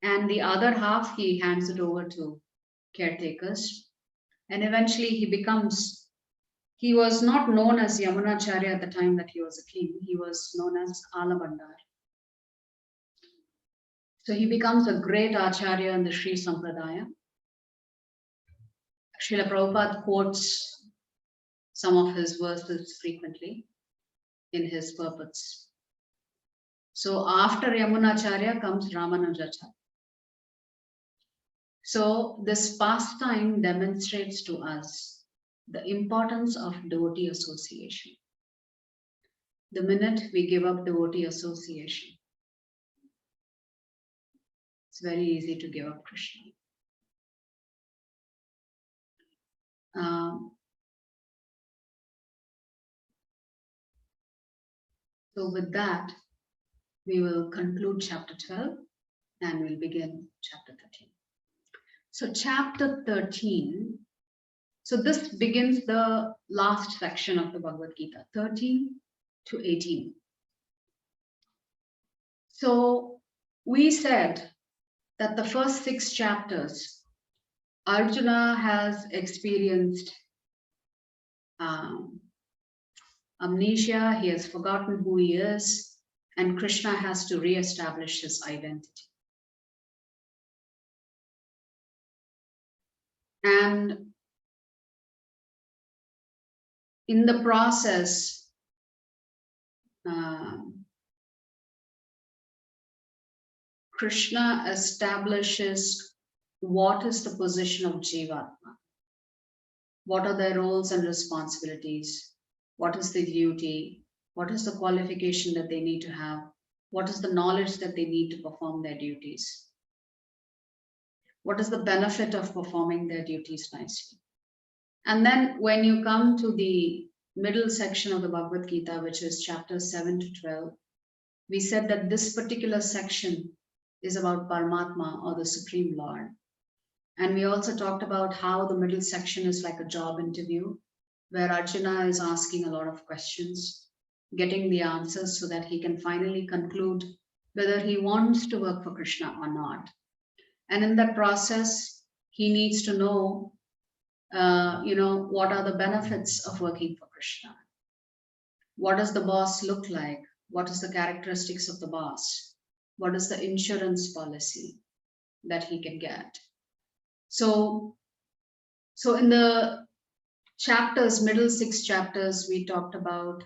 And the other half, he hands it over to caretakers. And eventually he was not known as Yamanacharya at the time that he was a king. He was known as Alabandar. So he becomes a great Acharya in the Sri Sampradaya. Srila Prabhupada quotes some of his verses frequently in his purports. So after Yamunacharya comes Ramanujacharya. So this pastime demonstrates to us the importance of devotee association. The minute we give up devotee association, it's very easy to give up Krishna. So with that, we will conclude chapter 12 and we'll begin chapter 13. So chapter 13, so this begins the last section of the Bhagavad Gita, 13 to 18. So we said that the first 6 chapters, Arjuna has experienced amnesia, he has forgotten who he is, and Krishna has to re-establish his identity. And in the process, Krishna establishes what is the position of Jivatma, what are their roles and responsibilities, what is the duty, what is the qualification that they need to have, what is the knowledge that they need to perform their duties, what is the benefit of performing their duties nicely. And then when you come to the middle section of the Bhagavad Gita, which is chapters 7 to 12, we said that this particular section is about Paramatma, or the Supreme Lord. And we also talked about how the middle section is like a job interview, where Arjuna is asking a lot of questions, getting the answers so that he can finally conclude whether he wants to work for Krishna or not. And in that process, he needs to know, what are the benefits of working for Krishna? What does the boss look like? What is the characteristics of the boss? What is the insurance policy that he can get? So in the chapters, middle 6 chapters, we talked about,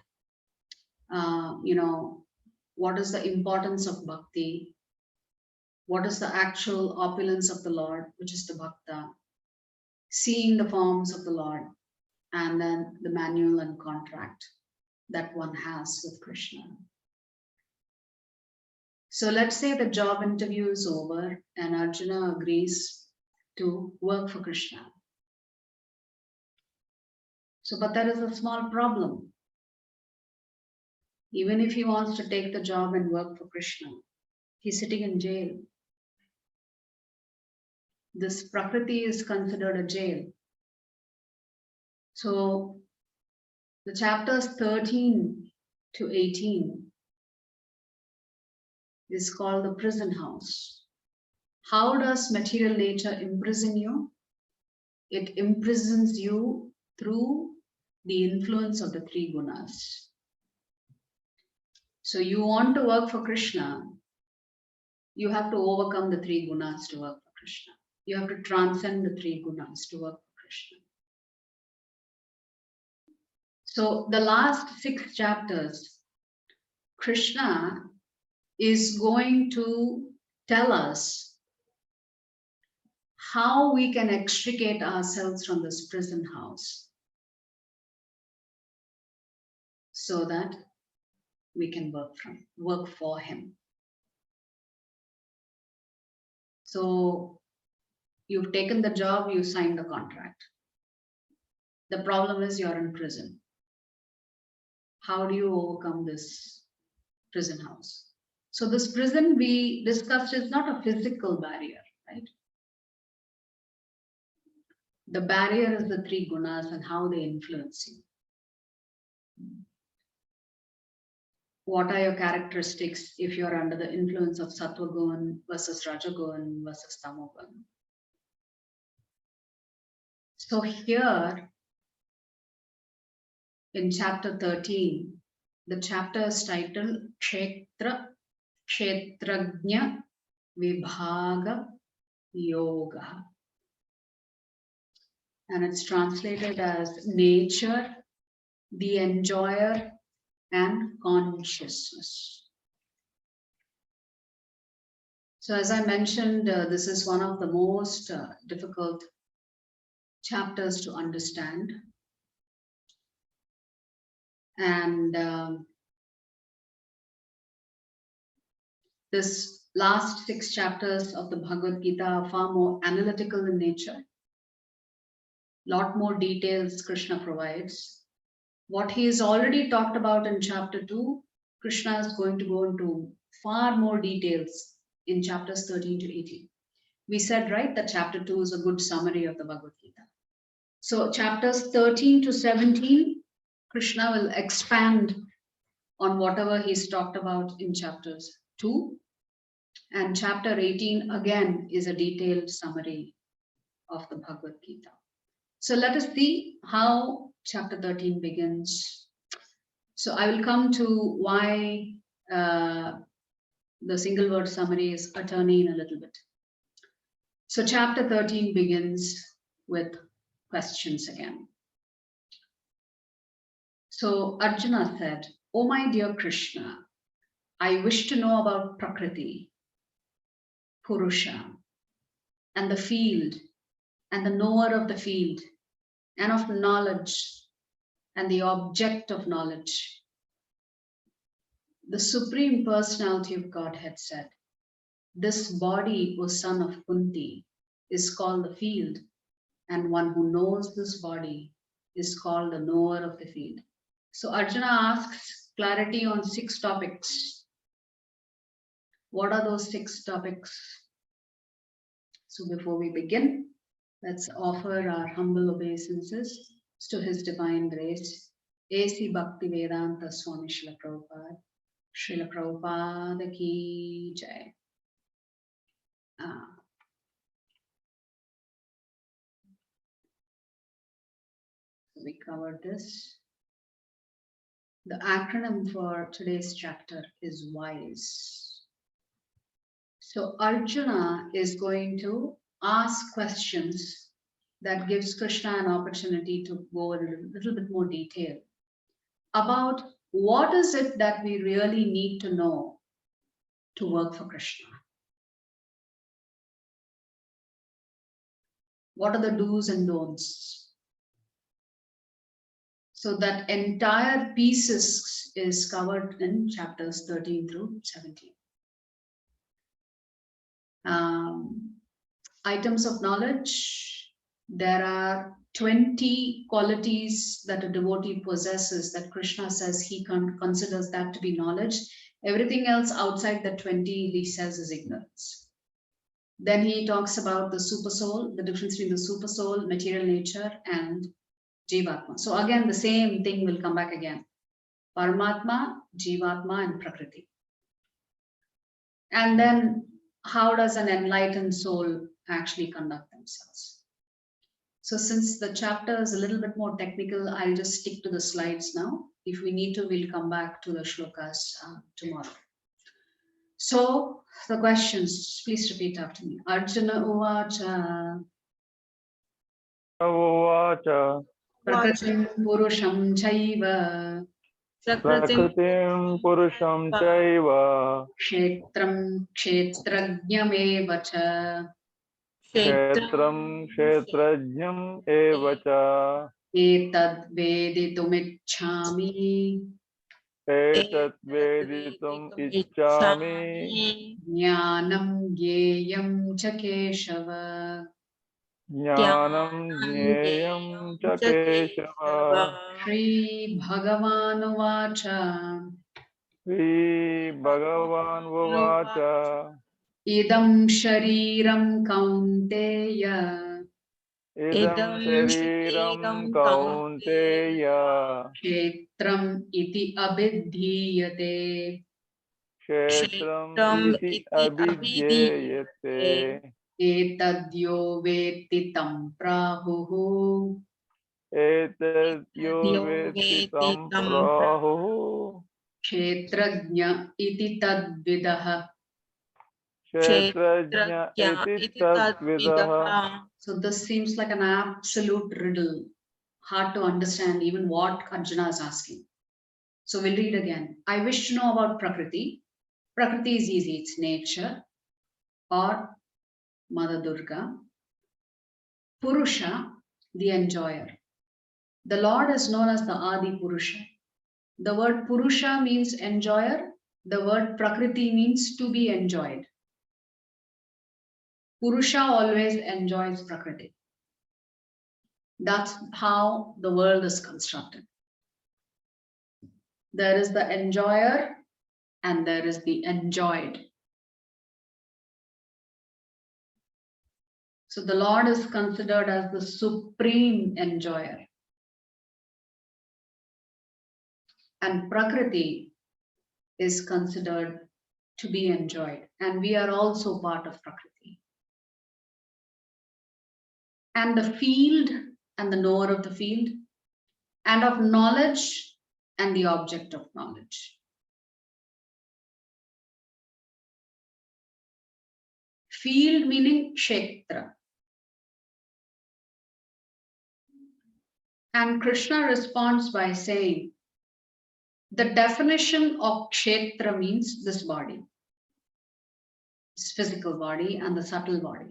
what is the importance of bhakti? What is the actual opulence of the Lord, which is the bhakta? Seeing the forms of the Lord, and then the manual and contract that one has with Krishna. So let's say the job interview is over and Arjuna agrees to work for Krishna. So, but there is a small problem. Even if he wants to take the job and work for Krishna, he's sitting in jail. This Prakriti is considered a jail. So the chapters 13 to 18 is called the prison house. How does material nature imprison you? It imprisons you through the influence of the three gunas. So you want to work for Krishna, you have to overcome the three gunas to work for Krishna. You have to transcend the three gunas to work for Krishna. So the last 6 chapters, Krishna is going to tell us how we can extricate ourselves from this prison house so that we can work for him. So you've taken the job, you signed the contract. The problem is you're in prison. How do you overcome this prison house? So this prison we discussed is not a physical barrier, right? The barrier is the three gunas and how they influence you. What are your characteristics if you're under the influence of Sattva gun versus Rajagun versus Tamogun? So here in chapter 13, the chapter is titled Kshetrajna Vibhaga Yoga. And it's translated as nature, the enjoyer, and consciousness. So as I mentioned, this is one of the most difficult chapters to understand. And this last 6 chapters of the Bhagavad Gita are far more analytical in nature. Lot more details Krishna provides. What he has already talked about in chapter 2, Krishna is going to go into far more details in chapters 13 to 18. We said, right, that chapter 2 is a good summary of the Bhagavad Gita. So chapters 13 to 17, Krishna will expand on whatever he's talked about in chapters 2. And chapter 18 again is a detailed summary of the Bhagavad Gita. So let us see how chapter 13 begins. So I will come to why the single word summary is attorney in a little bit. So chapter 13 begins with questions again. So Arjuna said, "Oh my dear Krishna, I wish to know about Prakriti, Purusha, and the field, and the knower of the field, and of knowledge, and the object of knowledge." The Supreme Personality of Godhead said, "This body, O son of Kunti, is called the field, and one who knows this body is called the knower of the field." So Arjuna asks clarity on 6 topics. What are those 6 topics? So before we begin, let's offer our humble obeisances to His Divine Grace, A.C. Bhaktivedanta Swami Srila Prabhupada. Srila Prabhupada ki jai. We covered this. The acronym for today's chapter is WISE. So Arjuna is going to ask questions that gives Krishna an opportunity to go in a little bit more detail about what is it that we really need to know to work for Krishna. What are the do's and don'ts? So that entire piece is covered in chapters 13 through 17. Items of knowledge. There are 20 qualities that a devotee possesses that Krishna says he considers that to be knowledge. Everything else outside the 20 he says is ignorance. Then he talks about the super soul, the difference between the super soul, material nature, and Jivatma. So again, the same thing will come back again. Paramatma, Jivatma, and Prakriti. And then how does an enlightened soul actually conduct themselves? So since the chapter is a little bit more technical, I'll just stick to the slides now. If we need to, we'll come back to the shlokas tomorrow. So the questions, please repeat after me. Arjuna uvacha. Uvacha. Prakritim purusham chaiva. Prakritim purusham chaiva. Kshetram kshetrajnameva cha. Kshetram kshetrajnam evacha. Etad veditumicchami. Etat veditum ichchami. Jnanam gyeyam cha keshava. Jnanam jneyam cha keshava. Shri Bhagavan uvacha. Shri Bhagavan uvacha. Idam shariram kaunteya. Idam shariram kaunteya. Kshetram iti abhidhiyate. Kshetram iti abhidyayate. Etadyo veti tam prahuhu. Etat yo veti tam prahu. Kshetrajna iti tadvidaha. Kshetrajna iti tatvidaha. So this seems like an absolute riddle, hard to understand even what Arjuna is asking. So we'll read again. I wish to know about Prakriti. Prakriti is easy, it's nature or Mother Durga. Purusha, the enjoyer. The Lord is known as the Adi Purusha. The word Purusha means enjoyer. The word Prakriti means to be enjoyed. Purusha always enjoys Prakriti. That's how the world is constructed. There is the enjoyer and there is the enjoyed. So the Lord is considered as the supreme enjoyer. And Prakriti is considered to be enjoyed. And we are also part of Prakriti. And the field and the knower of the field, and of knowledge and the object of knowledge. Field meaning Kshetra. And Krishna responds by saying, the definition of Kshetra means this body, this physical body and the subtle body.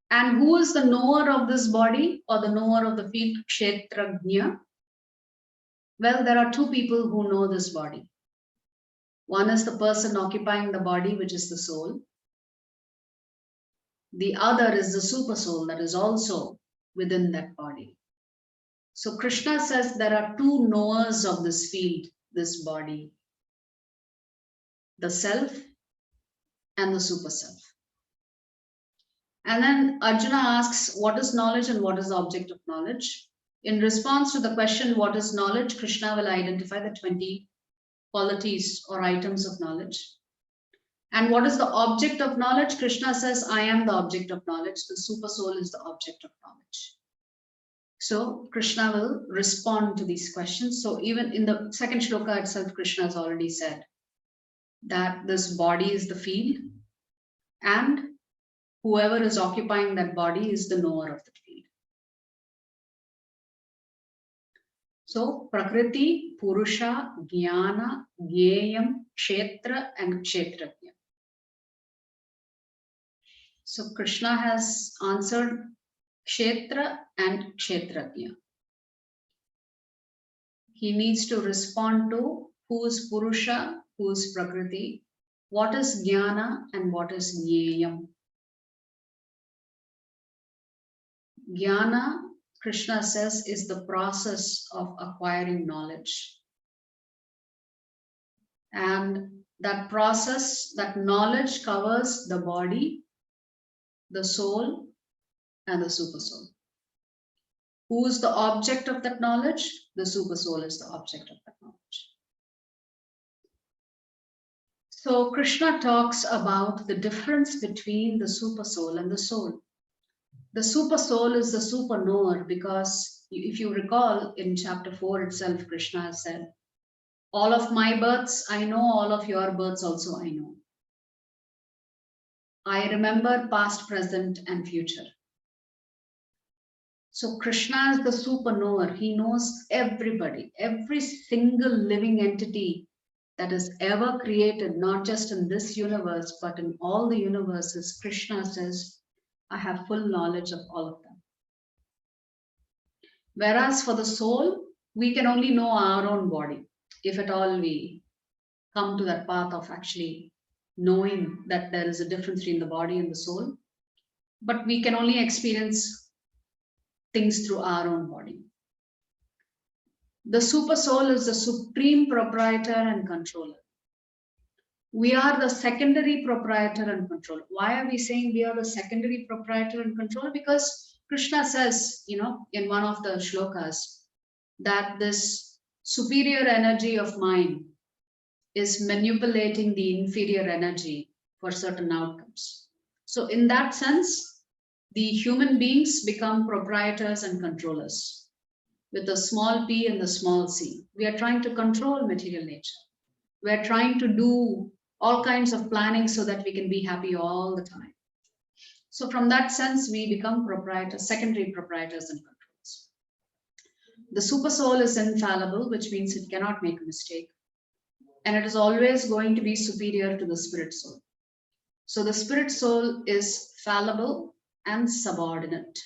And who is the knower of this body or the knower of the field, Kshetrajna? Well, there are two people who know this body. One is the person occupying the body, which is the soul. The other is the super soul that is also within that body. So Krishna says there are two knowers of this field, this body, the self and the super self. And then Arjuna asks, what is knowledge and what is the object of knowledge? In response to the question, what is knowledge? Krishna will identify the 20 qualities or items of knowledge. And what is the object of knowledge? Krishna says, I am the object of knowledge. The super soul is the object of knowledge. So Krishna will respond to these questions. So even in the second shloka itself, Krishna has already said that this body is the field and whoever is occupying that body is the knower of the field. So Prakriti, Purusha, Jnana, Gyeyam, Kshetra and Kshetrajna. So Krishna has answered Kshetra and Kshetrajna. He needs to respond to who is Purusha, who is Prakriti, what is Jnana and what is Gyeyam. Jnana, Krishna says, is the process of acquiring knowledge. And that process, that knowledge covers the body, the soul, and the super soul. Who is the object of that knowledge? The super soul is the object of that knowledge. So Krishna talks about the difference between the super soul and the soul. The super soul is the super knower, because if you recall in chapter 4 itself, Krishna has said, all of my births I know, all of your births also I know. I remember past, present, and future. So Krishna is the super knower. He knows everybody, every single living entity that is ever created, not just in this universe, but in all the universes. Krishna says, I have full knowledge of all of them. Whereas for the soul, we can only know our own body. If at all we come to that path of actually knowing that there is a difference between the body and the soul, but we can only experience things through our own body. The super soul is the supreme proprietor and controller. We are the secondary proprietor and controller. Why are we saying we are the secondary proprietor and controller? Because Krishna says, in one of the shlokas, that this superior energy of mine is manipulating the inferior energy for certain outcomes. So in that sense, the human beings become proprietors and controllers with the small p and the small c. We are trying to control material nature. We are trying to do all kinds of planning so that we can be happy all the time. So from that sense, we become proprietors, secondary proprietors and controllers. The super soul is infallible, which means it cannot make a mistake. And it is always going to be superior to the spirit soul. So the spirit soul is fallible and subordinate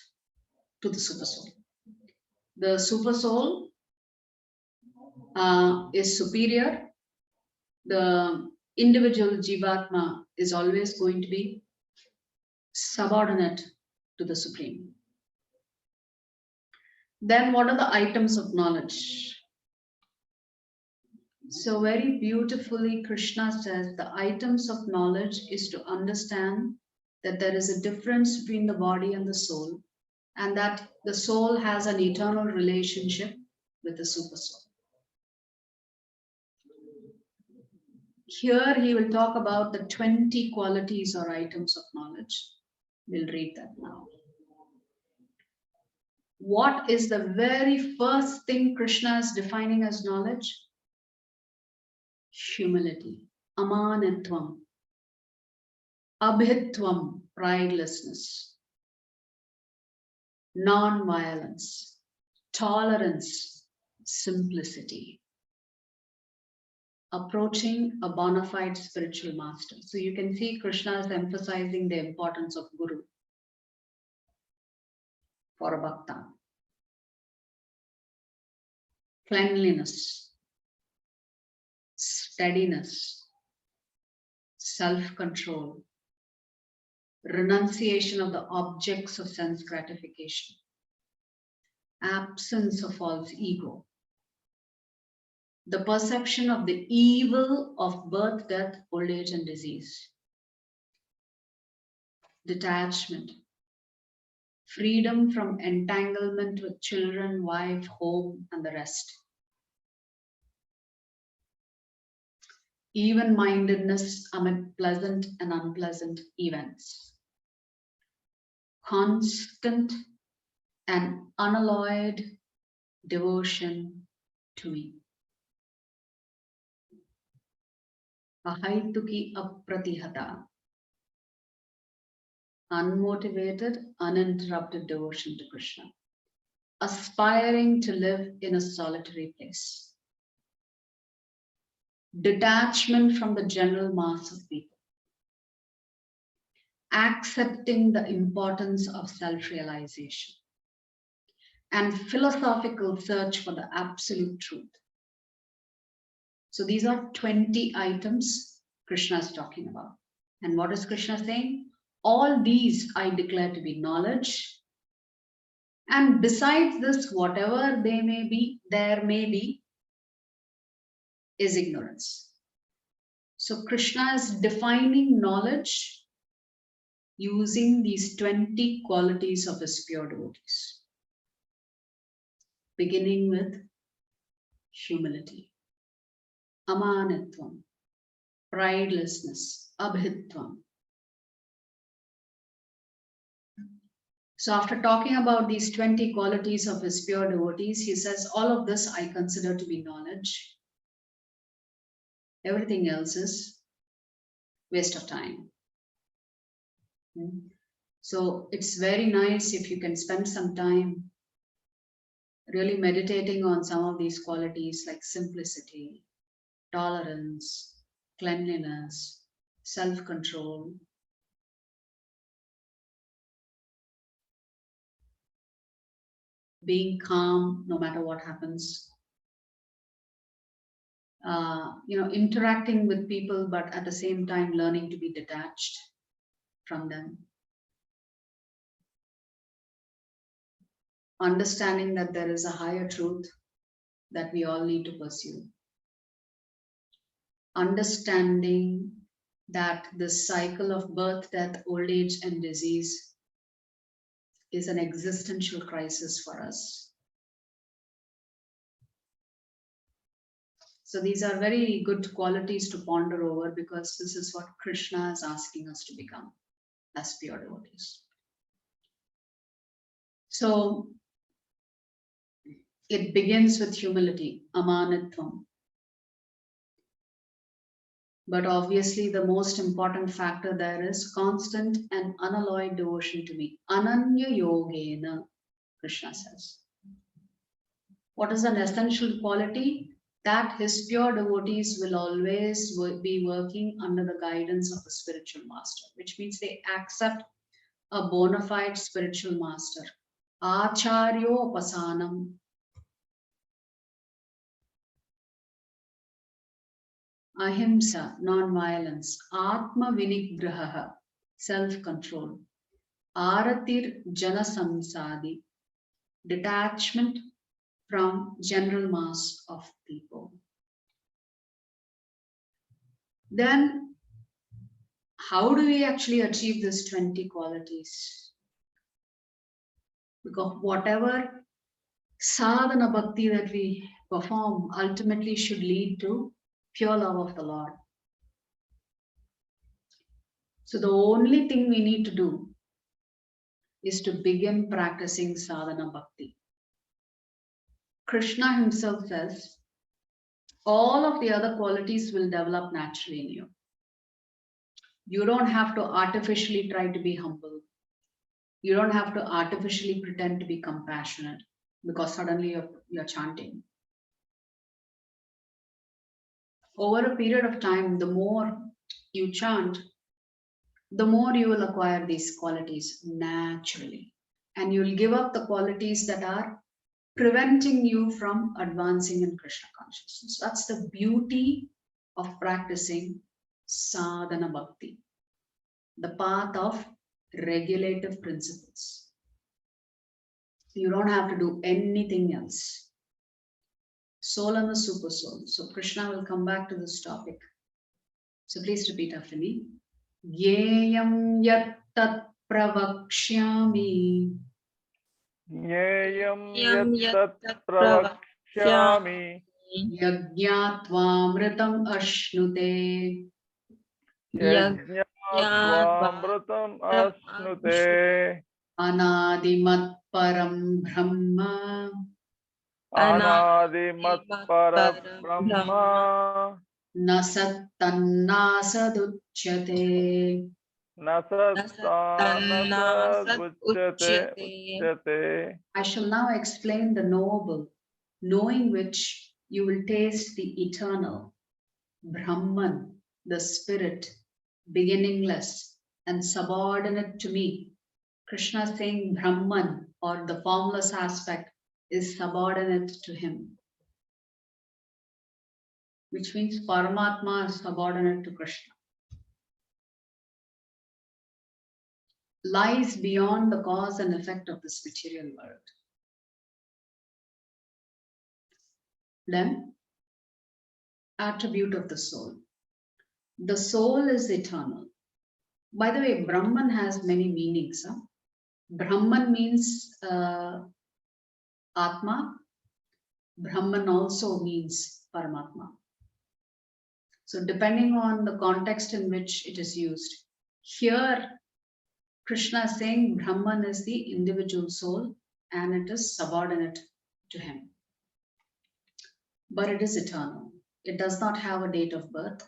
to the super soul. The super soul is superior. The individual Jivatma is always going to be subordinate to the Supreme. Then what are the items of knowledge? So very beautifully Krishna says the items of knowledge is to understand that there is a difference between the body and the soul, and that the soul has an eternal relationship with the super soul. Here he will talk about the 20 qualities or items of knowledge. We'll read that now. What is the very first thing Krishna is defining as knowledge? Humility, amanatvam, abhitvam, pridelessness, non-violence, tolerance, simplicity, approaching a bona fide spiritual master. So you can see Krishna is emphasizing the importance of Guru for a bhakta. Cleanliness, steadiness, self-control, renunciation of the objects of sense gratification, absence of false ego, the perception of the evil of birth, death, old age, and disease, detachment, freedom from entanglement with children, wife, home, and the rest, even-mindedness amid pleasant and unpleasant events, constant and unalloyed devotion to me. Ahaituki apratihata, unmotivated, uninterrupted devotion to Krishna, aspiring to live in a solitary place, detachment from the general mass of people, accepting the importance of self-realization, and philosophical search for the absolute truth. So these are 20 items Krishna is talking about. And what is Krishna saying? All these I declare to be knowledge. And besides this, whatever there may be, is ignorance. So Krishna is defining knowledge using these 20 qualities of his pure devotees, beginning with humility, amanatvam, pridelessness, abhitvam. So after talking about these 20 qualities of his pure devotees, he says, all of this I consider to be knowledge. Everything else is waste of time. So it's very nice if you can spend some time really meditating on some of these qualities like simplicity, tolerance, cleanliness, self-control. Being calm no matter what happens. Interacting with people, but at the same time learning to be detached from them. Understanding that there is a higher truth that we all need to pursue. Understanding that this cycle of birth, death, old age, and disease is an existential crisis for us. So these are very good qualities to ponder over, because this is what Krishna is asking us to become as pure devotees. So it begins with humility, amanitvam. But obviously the most important factor there is constant and unalloyed devotion to me. Ananya yogena, Krishna says. What is an essential quality? That his pure devotees will always be working under the guidance of the spiritual master, which means they accept a bona fide spiritual master. Acharyo pasanam. Ahimsa, non-violence. Atma vinigraha, self-control. Aratir jana samsadi, detachment from general mass of people. Then, how do we actually achieve these 20 qualities? Because whatever sadhana bhakti that we perform ultimately should lead to pure love of the Lord. So the only thing we need to do is to begin practicing sadhana bhakti. Krishna himself says, all of the other qualities will develop naturally in you. You don't have to artificially try to be humble. You don't have to artificially pretend to be compassionate because suddenly you're chanting. Over a period of time, the more you chant, the more you will acquire these qualities naturally. And you'll give up the qualities that are preventing you from advancing in Krishna consciousness. That's the beauty of practicing sadhana bhakti, the path of regulative principles. You don't have to do anything else. Soul and the super soul. So Krishna will come back to this topic. So please repeat after me. Yeyam yat tat pravakshyami. Yeyam yat pravakshami. Yajñātvāmritam ashnute. Yajñātvāmritam asnute. Anādimat param brahma. Anādimat para brahma. Nasattannasaduchyate. Nasattanasaduchyate. I shall now explain the knowable, knowing which you will taste the eternal, Brahman, the spirit, beginningless and subordinate to me. Krishna saying Brahman, or the formless aspect, is subordinate to him, which means Paramatma is subordinate to Krishna. Lies beyond the cause and effect of this material world. Then, attribute of the soul. The soul is eternal. By the way, Brahman has many meanings. Brahman means Atma. Brahman also means Paramatma. So depending on the context in which it is used. Here, Krishna is saying Brahman is the individual soul and it is subordinate to him. But it is eternal. It does not have a date of birth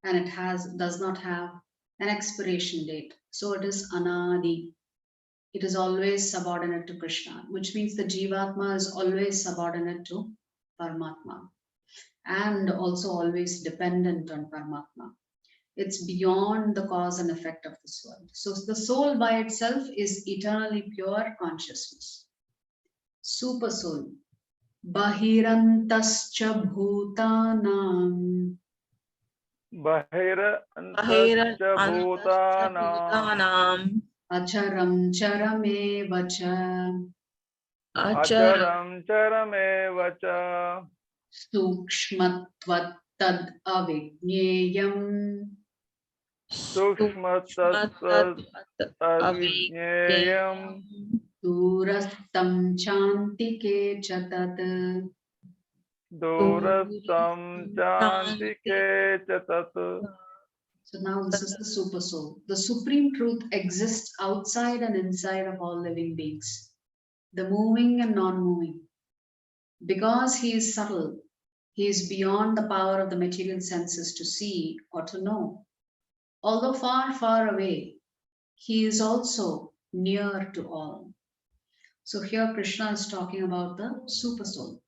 and it does not have an expiration date. So it is anadi. It is always subordinate to Krishna, which means the Jivatma is always subordinate to Paramatma and also always dependent on Paramatma. It's beyond the cause and effect of this world. So the soul by itself is eternally pure consciousness. Super soul. Bahirantascha bhutanam. Bahirantascha bhutanam Acharam charamevacha. acharam charamevacha Sukshmatvat tad avijneyam. sukshmatat avidnyayam Durastam chantike chatat. durastam chantike chatat. So now this is the super soul. The supreme truth exists outside and inside of all living beings, the moving and non-moving. Because he is subtle, he is beyond the power of the material senses to see or to know. Although far, far away, he is also near to all. So here Krishna is talking about the super soul.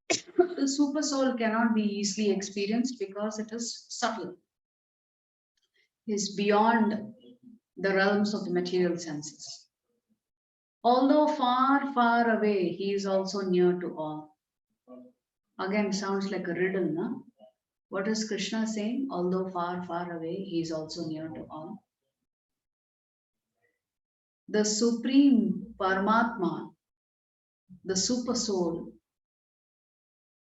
The super soul cannot be easily experienced because it is subtle. It is beyond the realms of the material senses. Although far, far away, he is also near to all. Again, sounds like a riddle, no? What is Krishna saying? Although far, far away, he is also near to all. The supreme Paramatma, the super soul,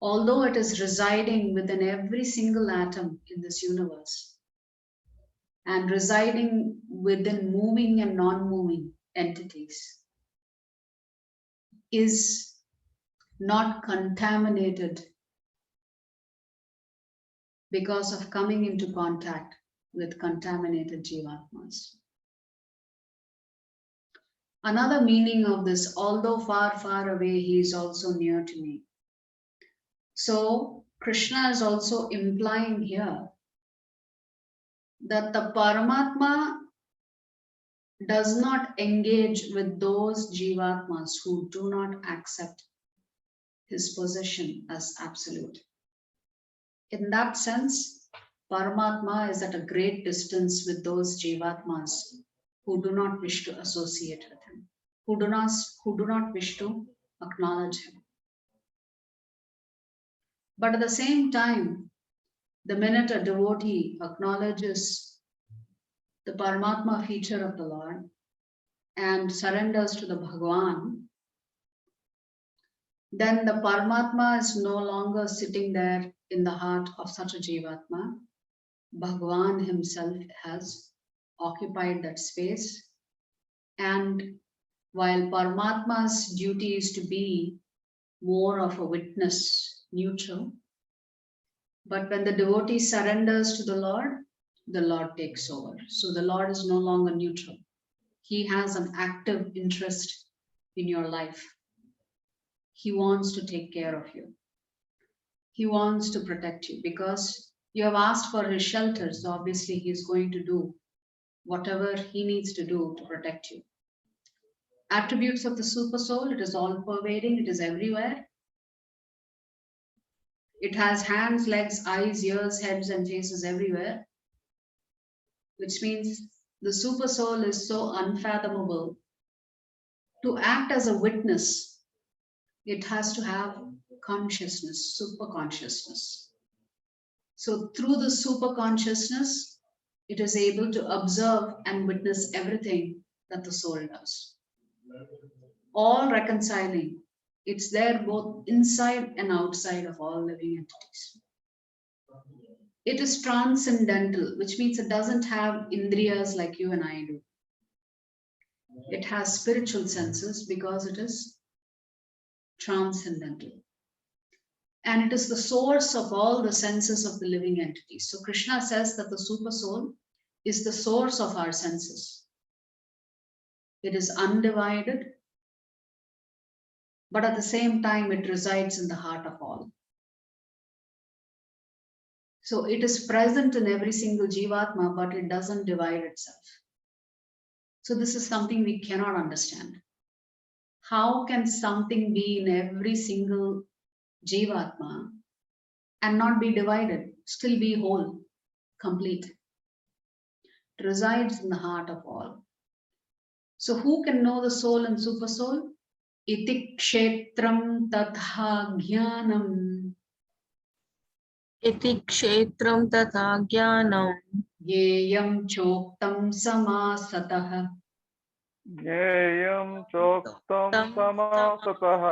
although it is residing within every single atom in this universe and residing within moving and non-moving entities, is not contaminated because of coming into contact with contaminated jivatmas. Another meaning of this, although far, far away, he is also near to me. So Krishna is also implying here that the Paramatma does not engage with those jivatmas who do not accept his position as absolute. In that sense, Paramatma is at a great distance with those jivatmas who do not wish to associate with him, who do not wish to acknowledge him. But at the same time, the minute a devotee acknowledges the Paramatma feature of the Lord and surrenders to the Bhagavan, then the Paramatma is no longer sitting there in the heart of such a Jivatma. Bhagavan himself has occupied that space. And while Paramatma's duty is to be more of a witness, neutral, but when the devotee surrenders to the Lord takes over. So the Lord is no longer neutral. He has an active interest in your life. He wants to take care of you. He wants to protect you because you have asked for his shelter. So obviously he is going to do whatever he needs to do to protect you. Attributes of the super soul, it is all pervading, it is everywhere. It has hands, legs, eyes, ears, heads, and faces everywhere, which means the super soul is so unfathomable. To act as a witness, it has to have consciousness, super consciousness. So through the super consciousness, it is able to observe and witness everything that the soul does. All reconciling. It's there both inside and outside of all living entities. It is transcendental, which means it doesn't have indriyas like you and I do. It has spiritual senses because it is transcendental. And it is the source of all the senses of the living entities. So Krishna says that the super soul is the source of our senses. It is undivided, but at the same time, it resides in the heart of all. So it is present in every single Jivatma, but it doesn't divide itself. So this is something we cannot understand. How can something be in every single Jivatma and not be divided, still be whole, complete? It resides in the heart of all. So who can know the soul and super soul? Iti kshetram tatha jnanam इति क्षेत्रं तथा ज्ञानं yeyam choktam samasatah ज्ञेयं चोक्तं तं समासतः समासतः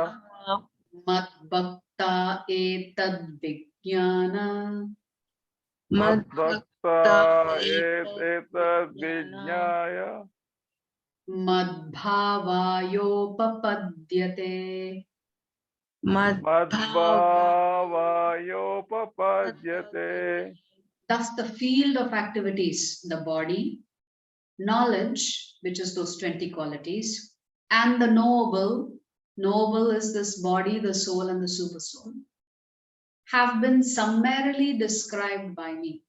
mad bhakta etad vijnana मद्भक्ता मद्भक्ता एतद्विज्ञाय madbhavayopapadyate. मद्भावायोपपद्यते. Thus the field of activities, the body, knowledge, which is those 20 qualities, and the knowable, knowable is this body, the soul, and the super soul, have been summarily described by me.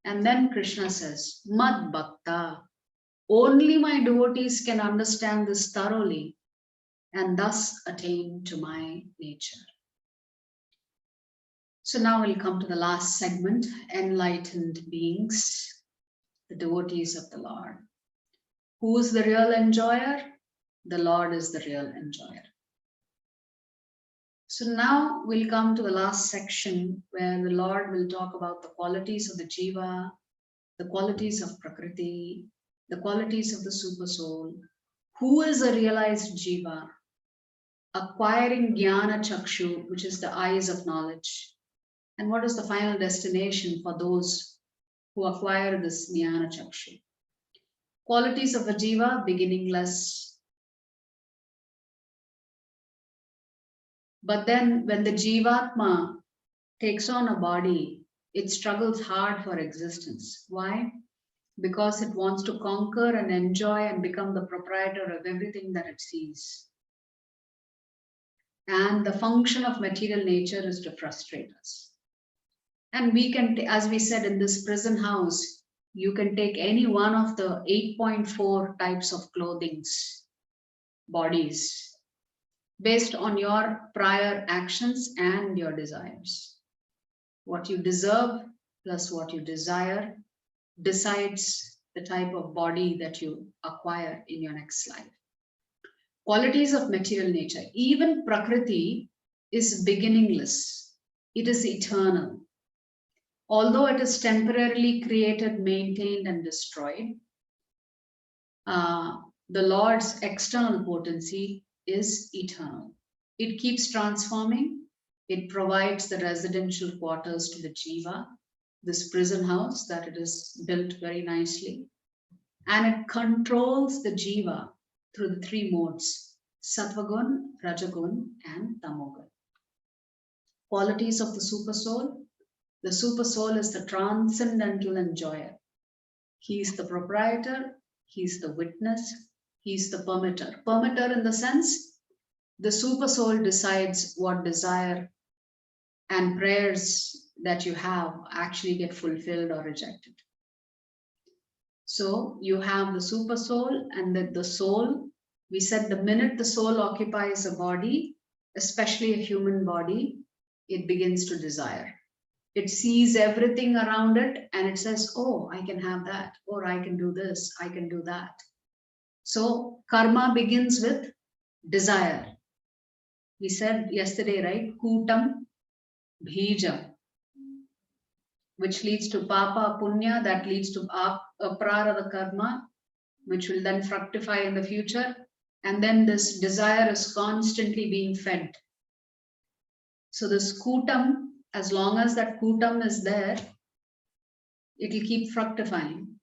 And then Krishna says, Mad Bhakta, only my devotees can understand this thoroughly and thus attain to my nature. So now we'll come to the last segment, enlightened beings, the devotees of the Lord. Who is the real enjoyer? The Lord is the real enjoyer. So now we'll come to the last section where the Lord will talk about the qualities of the Jiva, the qualities of Prakriti, the qualities of the Super Soul. Who is a realized Jiva? Acquiring Jnana Chakshu, which is the eyes of knowledge. And what is the final destination for those who acquire this Jnana Chakshu? Qualities of a Jiva, beginningless. But then when the Jivatma takes on a body, it struggles hard for existence. Why? Because it wants to conquer and enjoy and become the proprietor of everything that it sees. And the function of material nature is to frustrate us. And we can, as we said, in this prison house, you can take any one of the 8.4 types of clothings, bodies, based on your prior actions and your desires. What you deserve plus what you desire decides the type of body that you acquire in your next life. Qualities of material nature. Even Prakriti is beginningless. It is eternal. Although it is temporarily created, maintained, and destroyed, the Lord's external potency is eternal. It keeps transforming. It provides the residential quarters to the Jiva, this prison house that it is built very nicely. And it controls the Jiva through the three modes, Sattvagun, Rajagun, and Tamogun. Qualities of the Super Soul. The Super Soul is the transcendental enjoyer. He is the proprietor. He is the witness. He is the permitter. Permitter in the sense, the Super Soul decides what desire and prayers that you have actually get fulfilled or rejected. So you have the Super Soul and the soul. We said the minute the soul occupies a body, especially a human body, it begins to desire. It sees everything around it and it says, oh, I can have that, or I can do this, I can do that. So karma begins with desire. We said yesterday, right? Kutam, bhijam, which leads to papa, punya, that leads to aprarada karma, which will then fructify in the future. And then this desire is constantly being fed. So this kutam, as long as that kutam is there, it will keep fructifying.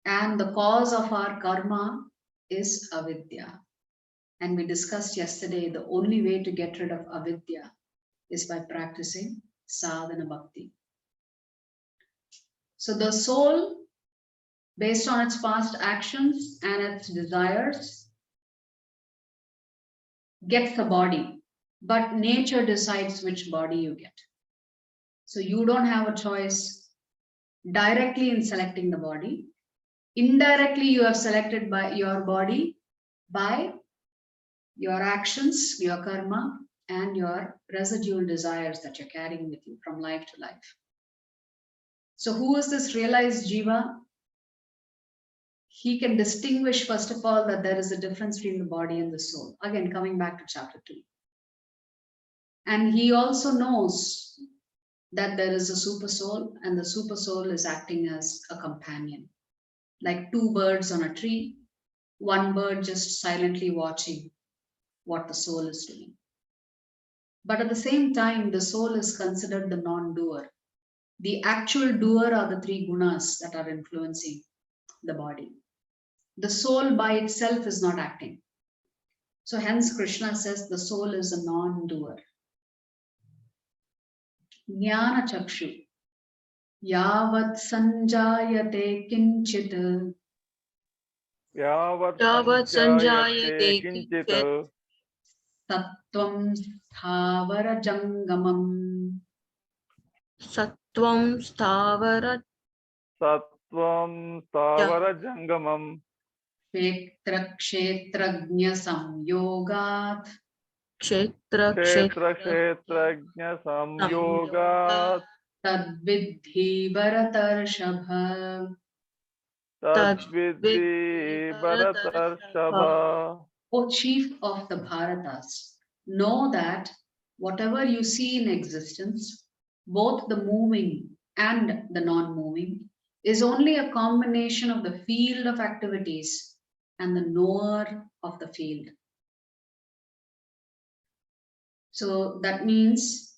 And the cause of our karma is avidya. And we discussed yesterday the only way to get rid of avidya is by practicing sadhana bhakti. So the soul, based on its past actions and its desires, gets a body, but nature decides which body you get. So you don't have a choice directly in selecting the body. Indirectly, you have selected by your body by your actions, your karma, and your residual desires that you're carrying with you from life to life. So who is this realized jiva? He can distinguish, first of all, that there is a difference between the body and the soul. Again, coming back to chapter 2. And he also knows that there is a super soul, and the super soul is acting as a companion. Like two birds on a tree, one bird just silently watching what the soul is doing. But at the same time, the soul is considered the non-doer. The actual doer are the three gunas that are influencing the body. The soul by itself is not acting. So hence Krishna says the soul is a non-doer. Jnana chakshu. Yavat sanjayate kinchit. Yavat Yavat sanjayate sanjayate kinchit kinchit Tattvam sthavara jangamam. sattvam sthavara sattvam stavara jangamam Kshetra kshetrajna samyogat. kshetra kshetra kshetra kshetrajna samyoga samyogat Tadvidhi bharatarshava. tadvidhi bharatarshava. O chief of the Bharatas, know that whatever you see in existence, both the moving and the non-moving, is only a combination of the field of activities and the knower of the field. So that means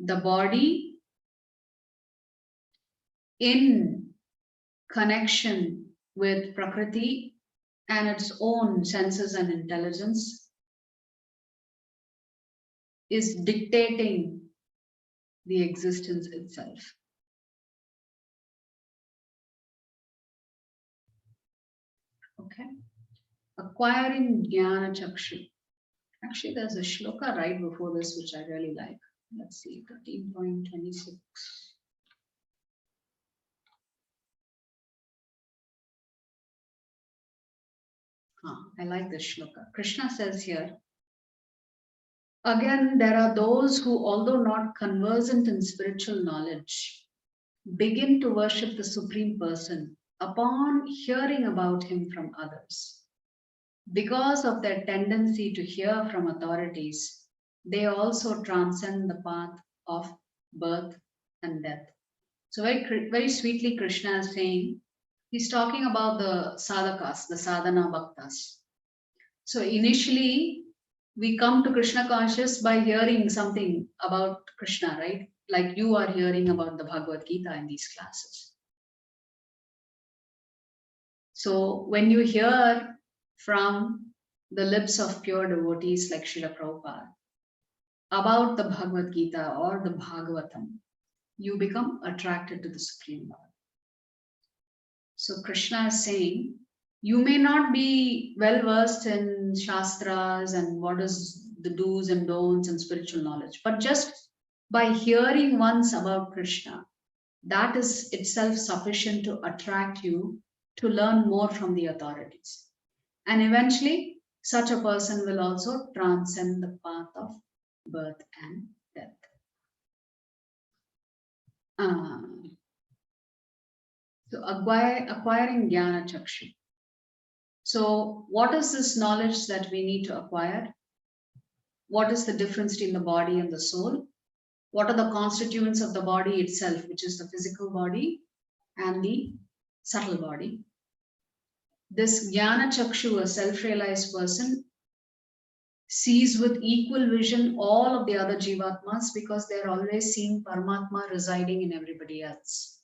the body in connection with Prakriti and its own senses and intelligence is dictating the existence itself. Okay. Acquiring Jnana Chakshu. Actually, there's a shloka right before this which I really like. Let's see, 13.26. I like this shloka. Krishna says here, again, there are those who, although not conversant in spiritual knowledge, begin to worship the Supreme Person upon hearing about him from others. Because of their tendency to hear from authorities, they also transcend the path of birth and death. So very sweetly Krishna is saying, he's talking about the sadhakas, the sadhana bhaktas. So initially, we come to Krishna conscious by hearing something about Krishna, right? Like you are hearing about the Bhagavad Gita in these classes. So when you hear from the lips of pure devotees like Srila Prabhupada about the Bhagavad Gita or the Bhagavatam, you become attracted to the Supreme Lord. So Krishna is saying, you may not be well versed in Shastras and what is the do's and don'ts and spiritual knowledge, but just by hearing once about Krishna, that is itself sufficient to attract you to learn more from the authorities. And eventually, such a person will also transcend the path of birth and death. So acquiring Jnana Chakshu. So what is this knowledge that we need to acquire? What is the difference between the body and the soul? What are the constituents of the body itself, which is the physical body and the subtle body? This Jnana Chakshu, a self-realized person, sees with equal vision all of the other Jivatmas because they're always seeing Paramatma residing in everybody else.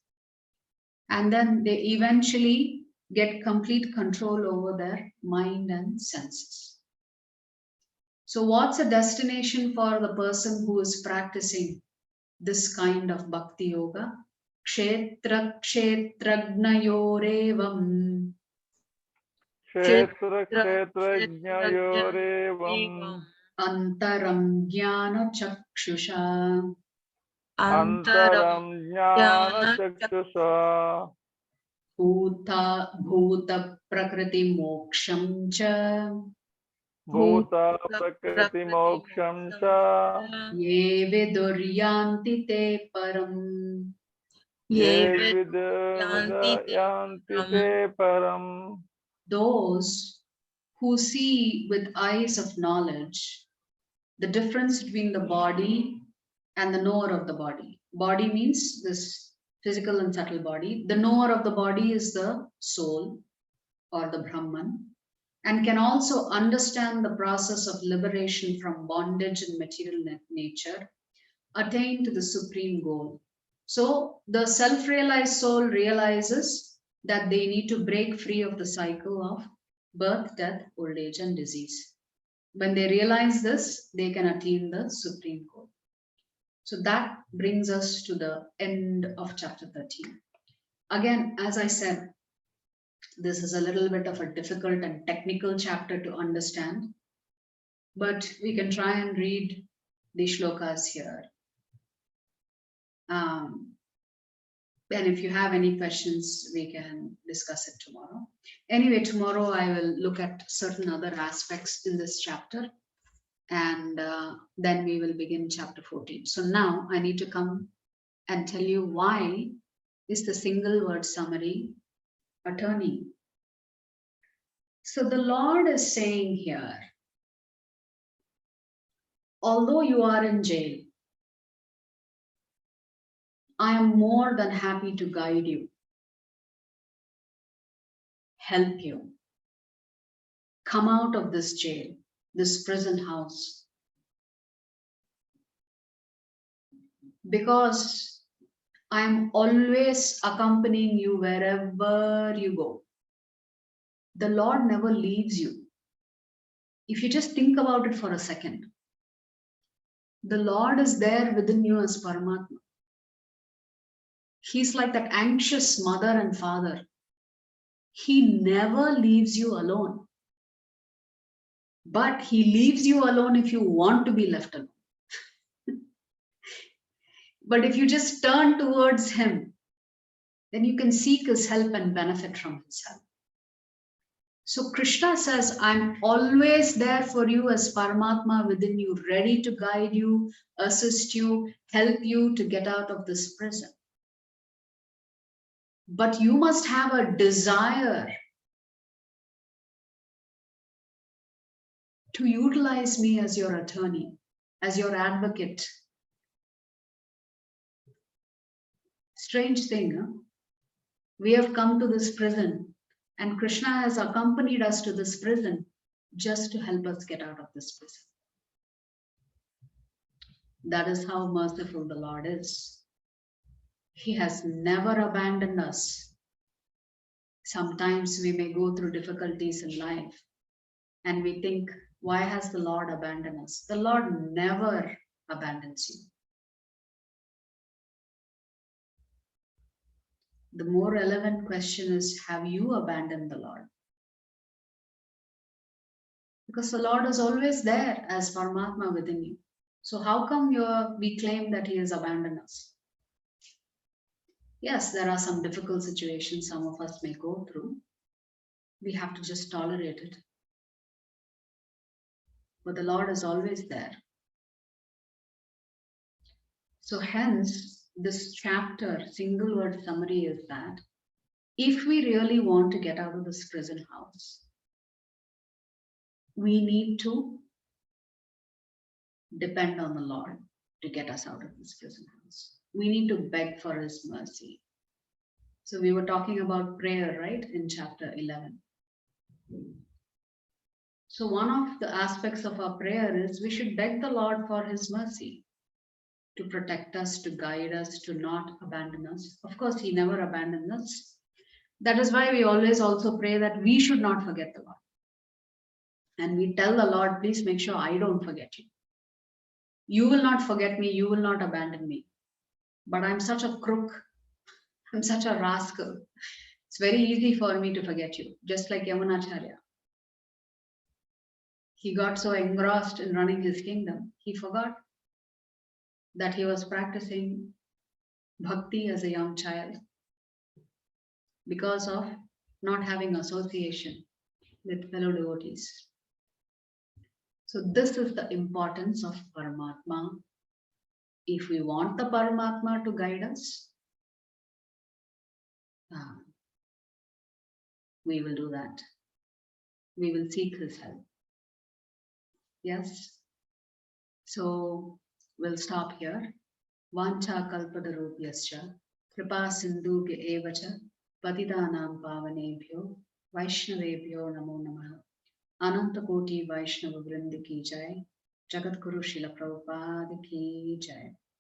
And then they eventually get complete control over their mind and senses. So what's a destination for the person who is practicing this kind of bhakti yoga? Kshetra kshetragnayorevam Kshetra kshetrajnayorevam antaram jnana chakshusha Antaram antaram jnana jnana chakshusha bhuta prakriti moksham cha bhuta prakriti moksham cha ye viduryanti te param. ye vidayanti te param. Those who see with eyes of knowledge the difference between the body and the knower of the body. Body means this physical and subtle body. The knower of the body is the soul or the Brahman, and can also understand the process of liberation from bondage and material nature, attain to the supreme goal. So the self-realized soul realizes that they need to break free of the cycle of birth, death, old age, and disease. When they realize this, they can attain the supreme goal. So that brings us to the end of chapter 13. Again, as I said, this is a little bit of a difficult and technical chapter to understand, but we can try and read the shlokas here. And if you have any questions, we can discuss it tomorrow. Anyway, tomorrow I will look at certain other aspects in this chapter, and then we will begin chapter 14. So now I need to come and tell you why is the single word summary attorney. So the Lord is saying here, although you are in jail, I am more than happy to guide you, help you, come out of this jail, this prison house. Because I am always accompanying you wherever you go. The Lord never leaves you. If you just think about it for a second, the Lord is there within you as Paramatma. He's like that anxious mother and father. He never leaves you alone. But he leaves you alone if you want to be left alone. But if you just turn towards him, then you can seek his help and benefit from his help. So Krishna says, I'm always there for you as Paramatma within you, ready to guide you, assist you, help you to get out of this prison. But you must have a desire to utilize me as your attorney, as your advocate. Strange thing, huh? We have come to this prison, and Krishna has accompanied us to this prison just to help us get out of this prison. That is how merciful the Lord is. He has never abandoned us. Sometimes we may go through difficulties in life and we think, why has the Lord abandoned us? The Lord never abandons you. The more relevant question is, have you abandoned the Lord? Because the Lord is always there as Paramatma within you. So how come we claim that he has abandoned us? Yes, there are some difficult situations some of us may go through. We have to just tolerate it. But the Lord is always there. So hence, this chapter, single word summary is that if we really want to get out of this prison house, we need to depend on the Lord to get us out of this prison house. We need to beg for his mercy. So we were talking about prayer, right, in chapter 11. So one of the aspects of our prayer is we should beg the Lord for his mercy to protect us, to guide us, to not abandon us. Of course, he never abandoned us. That is why we always also pray that we should not forget the Lord. And we tell the Lord, please make sure I don't forget you. You will not forget me, you will not abandon me. But I'm such a crook, I'm such a rascal. It's very easy for me to forget you, just like Yamanacharya. He got so engrossed in running his kingdom, he forgot that he was practicing bhakti as a young child because of not having association with fellow devotees. So this is the importance of Paramatma. If we want the Paramatma to guide us, we will do that. We will seek his help. Yes. So we'll stop here. Vancha kalpadarupyascha kripa sindhubhya evacha patitanam pavanebhyo vaishnavebhyo namo namaha. Ananta Koti Vaishnava Vrindi ki jai. Jagat Guru Srila Prabhupada ki jai.